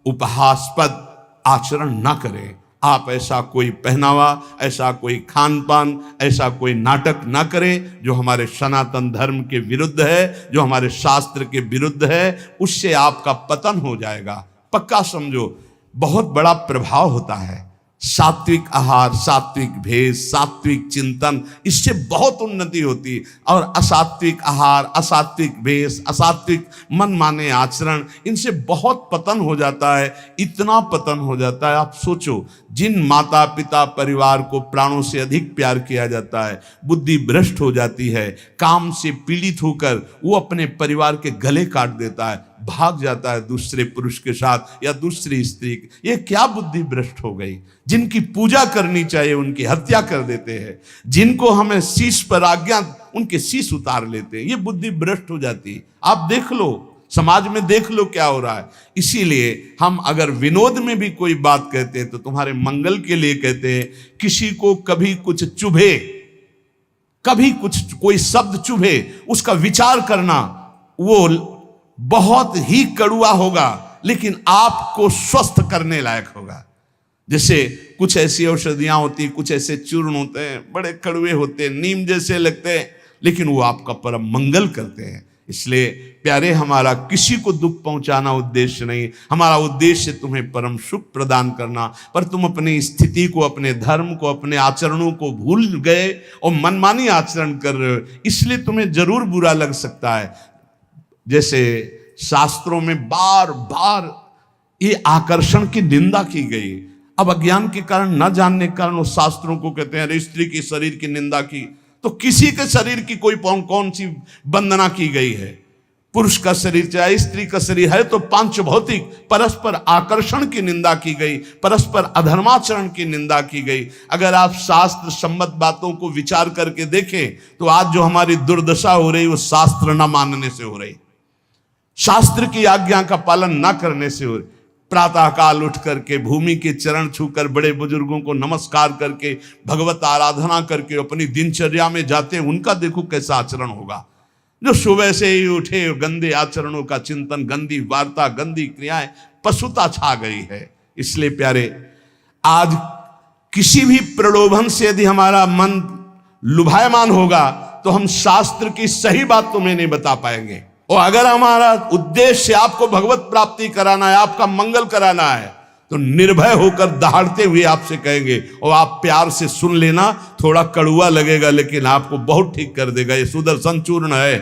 उपहासपद आचरण ना करें। आप ऐसा कोई पहनावा, ऐसा कोई खान पान, ऐसा कोई नाटक ना करें जो हमारे सनातन धर्म के विरुद्ध है, जो हमारे शास्त्र के विरुद्ध है। उससे आपका पतन हो जाएगा, पक्का समझो। बहुत बड़ा प्रभाव होता है सात्विक आहार, सात्विक भेष, सात्विक चिंतन, इससे बहुत उन्नति होती है। और असात्विक आहार, असात्विक भेष, असात्विक मन माने आचरण, इनसे बहुत पतन हो जाता है। इतना पतन हो जाता है, आप सोचो, जिन माता पिता परिवार को प्राणों से अधिक प्यार किया जाता है, बुद्धि भ्रष्ट हो जाती है, काम से पीड़ित होकर वो अपने परिवार के गले काट देता है, भाग जाता है दूसरे पुरुष के साथ या दूसरी स्त्री। ये क्या बुद्धि भ्रष्ट हो गई। जिनकी पूजा करनी चाहिए उनकी हत्या कर देते हैं, जिनको हमें शीश पर आज्ञा उनके शीश उतार लेते हैं। ये बुद्धि भ्रष्ट हो जाती है। आप देख लो, समाज में देख लो क्या हो रहा है। इसीलिए हम अगर विनोद में भी कोई बात कहते हैं तो तुम्हारे मंगल के लिए कहते हैं। किसी को कभी कुछ चुभे, कभी कुछ कोई शब्द चुभे, उसका विचार करना वो बहुत ही कड़वा होगा, लेकिन आपको स्वस्थ करने लायक होगा। जैसे कुछ ऐसी औषधियां होती, कुछ ऐसे चूर्ण होते हैं, बड़े कड़वे होते हैं, नीम जैसे लगते हैं, लेकिन वो आपका परम मंगल करते हैं। इसलिए प्यारे, हमारा किसी को दुख पहुंचाना उद्देश्य नहीं, हमारा उद्देश्य तुम्हें परम सुख प्रदान करना। पर तुम अपनी स्थिति को, अपने धर्म को, अपने आचरणों को भूल गए और मनमानी आचरण कर रहे हो, इसलिए तुम्हें जरूर बुरा लग सकता है। जैसे शास्त्रों में बार बार ये आकर्षण की निंदा की गई। अब अज्ञान के कारण, न जानने के कारण, उस शास्त्रों को कहते हैं, अरे स्त्री के शरीर की निंदा की, तो किसी के शरीर की कोई कौन सी वंदना की गई है। पुरुष का शरीर चाहे स्त्री का शरीर है तो पांच भौतिक परस्पर आकर्षण की निंदा की गई, परस्पर अधर्माचरण की निंदा की गई। अगर आप शास्त्र सम्मत बातों को विचार करके देखें तो आज जो हमारी दुर्दशा हो रही वो शास्त्र न मानने से हो रही, शास्त्र की आज्ञा का पालन न करने से हो रही। प्रातः काल उठ करके भूमि के चरण छूकर बड़े बुजुर्गों को नमस्कार करके भगवत आराधना करके अपनी दिनचर्या में जाते हैं, उनका देखो कैसा आचरण होगा। जो सुबह से ही उठे गंदे आचरणों का चिंतन, गंदी वार्ता, गंदी क्रियाएं, पशुता छा गई है। इसलिए प्यारे, आज किसी भी प्रलोभन से यदि हमारा मन लुभायमान होगा तो हम शास्त्र की सही बात तुम्हें नहीं बता पाएंगे। और अगर हमारा उद्देश्य आपको भगवत प्राप्ति कराना है, आपका मंगल कराना है, तो निर्भय होकर दहाड़ते हुए आपसे कहेंगे, और आप प्यार से सुन लेना। थोड़ा कड़वा लगेगा लेकिन आपको बहुत ठीक कर देगा। ये सुदर्शन चूर्ण है,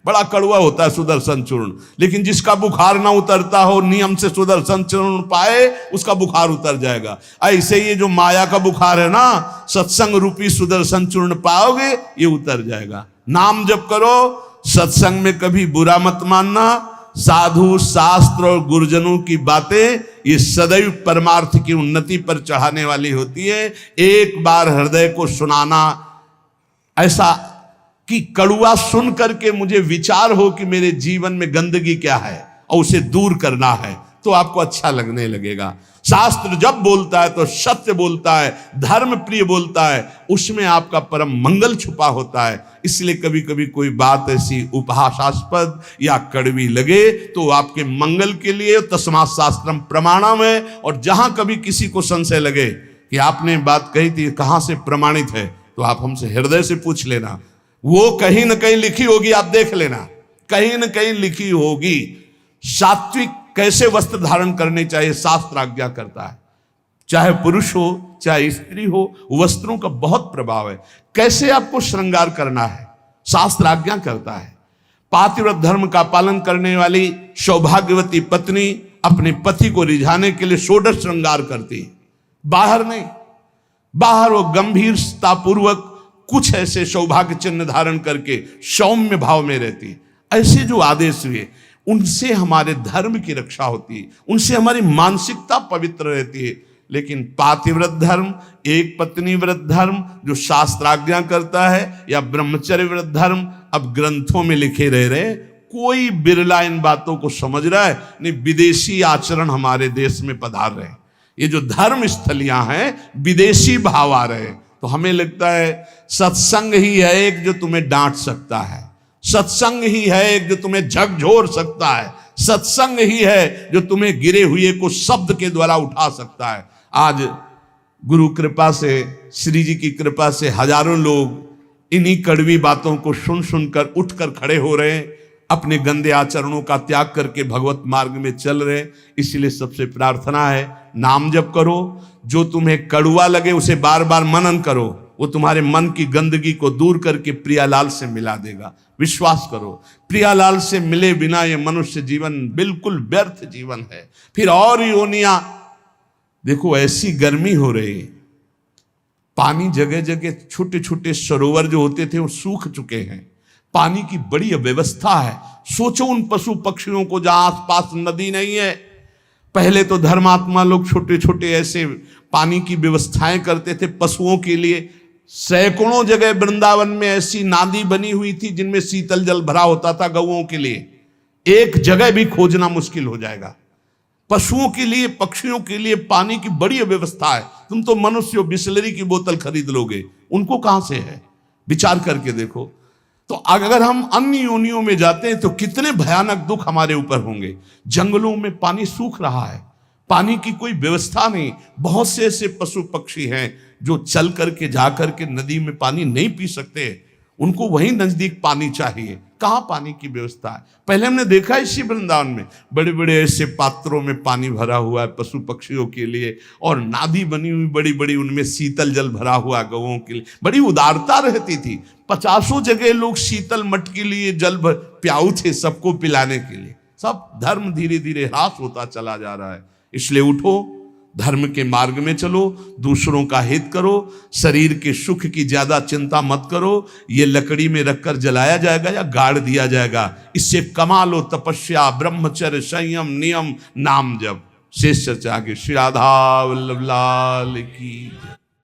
बड़ा कड़वा होता है सुदर्शन चूर्ण, लेकिन जिसका बुखार ना उतरता हो, नियम से सुदर्शन चूर्ण पाए, उसका बुखार उतर जाएगा। ऐसे ये जो माया का बुखार है ना, सत्संग रूपी सुदर्शन चूर्ण पाओगे, ये उतर जाएगा। नाम जप करो, सत्संग में कभी बुरा मत मानना। साधु शास्त्र और गुरुजनों की बातें ये सदैव परमार्थ की उन्नति पर चढ़ाने वाली होती है। एक बार हृदय को सुनाना, ऐसा कि कड़वा सुन करके मुझे विचार हो कि मेरे जीवन में गंदगी क्या है और उसे दूर करना है, तो आपको अच्छा लगने लगेगा। शास्त्र जब बोलता है तो सत्य बोलता है, धर्म प्रिय बोलता है, उसमें आपका परम मंगल छुपा होता है। इसलिए कभी कभी कोई बात ऐसी उपहासास्पद या कड़वी लगे तो आपके मंगल के लिए तस्मात् शास्त्रम प्रमाणम है। और जहां कभी किसी को संशय लगे कि आपने बात कही थी कहां से प्रमाणित है, तो आप हमसे हृदय से पूछ लेना। वो कहीं ना कहीं लिखी होगी, आप देख लेना, कहीं ना कहीं लिखी होगी। सात्विक कैसे वस्त्र धारण करने चाहिए शास्त्र आज्ञा करता है। चाहे पुरुष हो चाहे स्त्री हो, वस्त्रों का बहुत प्रभाव है। कैसे आपको श्रृंगार करना है शास्त्र आज्ञा करता है। पातिव्रत धर्म का पालन करने वाली सौभाग्यवती पत्नी अपने पति को रिझाने के लिए षोडश श्रृंगार करती है, बाहर नहीं। बाहर वो गंभीरता पूर्वक कुछ ऐसे सौभाग्य चिन्ह धारण करके सौम्य भाव में रहती है। ऐसे जो आदेश हुए उनसे हमारे धर्म की रक्षा होती है, उनसे हमारी मानसिकता पवित्र रहती है। लेकिन पातिव्रत धर्म, एक पत्नी व्रत धर्म जो शास्त्राज्ञा करता है, या ब्रह्मचर्य व्रत धर्म अब ग्रंथों में लिखे रह रहे, कोई बिरला इन बातों को समझ रहा है नहीं। विदेशी आचरण हमारे देश में पधार रहे, ये जो धर्म स्थलियां हैं विदेशी भाव आ रहे। तो हमें लगता है सत्संग ही है एक जो तुम्हें डांट सकता है, सत्संग ही है एक जो तुम्हें झकझोर सकता है, सत्संग ही है जो तुम्हें गिरे हुए को शब्द के द्वारा उठा सकता है। आज गुरु कृपा से, श्री जी की कृपा से हजारों लोग इन्हीं कड़वी बातों को सुन सुनकर उठकर खड़े हो रहे हैं, अपने गंदे आचरणों का त्याग करके भगवत मार्ग में चल रहे। इसलिए सबसे प्रार्थना है, नाम जप करो, जो तुम्हें कड़वा लगे उसे बार बार मनन करो, वो तुम्हारे मन की गंदगी को दूर करके प्रियालाल से मिला देगा। विश्वास करो, प्रियालाल से मिले बिना ये मनुष्य जीवन बिल्कुल व्यर्थ जीवन है। फिर और योनियां देखो, ऐसी गर्मी हो रही, पानी जगह जगह, छोटे छोटे सरोवर जो होते थे वो सूख चुके हैं, पानी की बड़ी अव्यवस्था है। सोचो उन पशु पक्षियों को जहां आसपास नदी नहीं है। पहले तो धर्मात्मा लोग छोटे छोटे ऐसे पानी की व्यवस्थाएं करते थे पशुओं के लिए। सैकड़ों जगह वृंदावन में ऐसी नादी बनी हुई थी जिनमें शीतल जल भरा होता था गौओं के लिए। एक जगह भी खोजना मुश्किल हो जाएगा। पशुओं के लिए, पक्षियों के लिए पानी की बड़ी व्यवस्था है। तुम तो मनुष्य बिसलरी की बोतल खरीद लोगे, उनको कहां से है? विचार करके देखो। तो अगर हम अन्य योनियों में जाते हैं तो कितने भयानक दुख हमारे ऊपर होंगे। जंगलों में पानी सूख रहा है, पानी की कोई व्यवस्था नहीं। बहुत से ऐसे पशु पक्षी हैं जो चल करके जा करके नदी में पानी नहीं पी सकते, उनको वहीं नजदीक पानी चाहिए। कहाँ पानी की व्यवस्था है? पहले हमने देखा इसी वृंदावन में बड़े बड़े ऐसे पात्रों में पानी भरा हुआ है पशु पक्षियों के लिए, और नादी बनी हुई बड़ी बड़ी, उनमें शीतल जल भरा हुआ गौओं के लिए। बड़ी उदारता रहती थी। 50 जगह लोग शीतल मट के लिए जल प्याऊ थे सबको पिलाने के लिए। सब धर्म धीरे धीरे ह्रास होता चला जा रहा है। इसलिए उठो, धर्म के मार्ग में चलो, दूसरों का हित करो, शरीर के सुख की ज्यादा चिंता मत करो। ये लकड़ी में रखकर जलाया जाएगा या गाड़ दिया जाएगा, इससे कमा लो तपस्या, ब्रह्मचर्य, संयम, नियम, नाम जप। शेष चर्चा आगे। श्री राधा वल्लभ लाल की जय।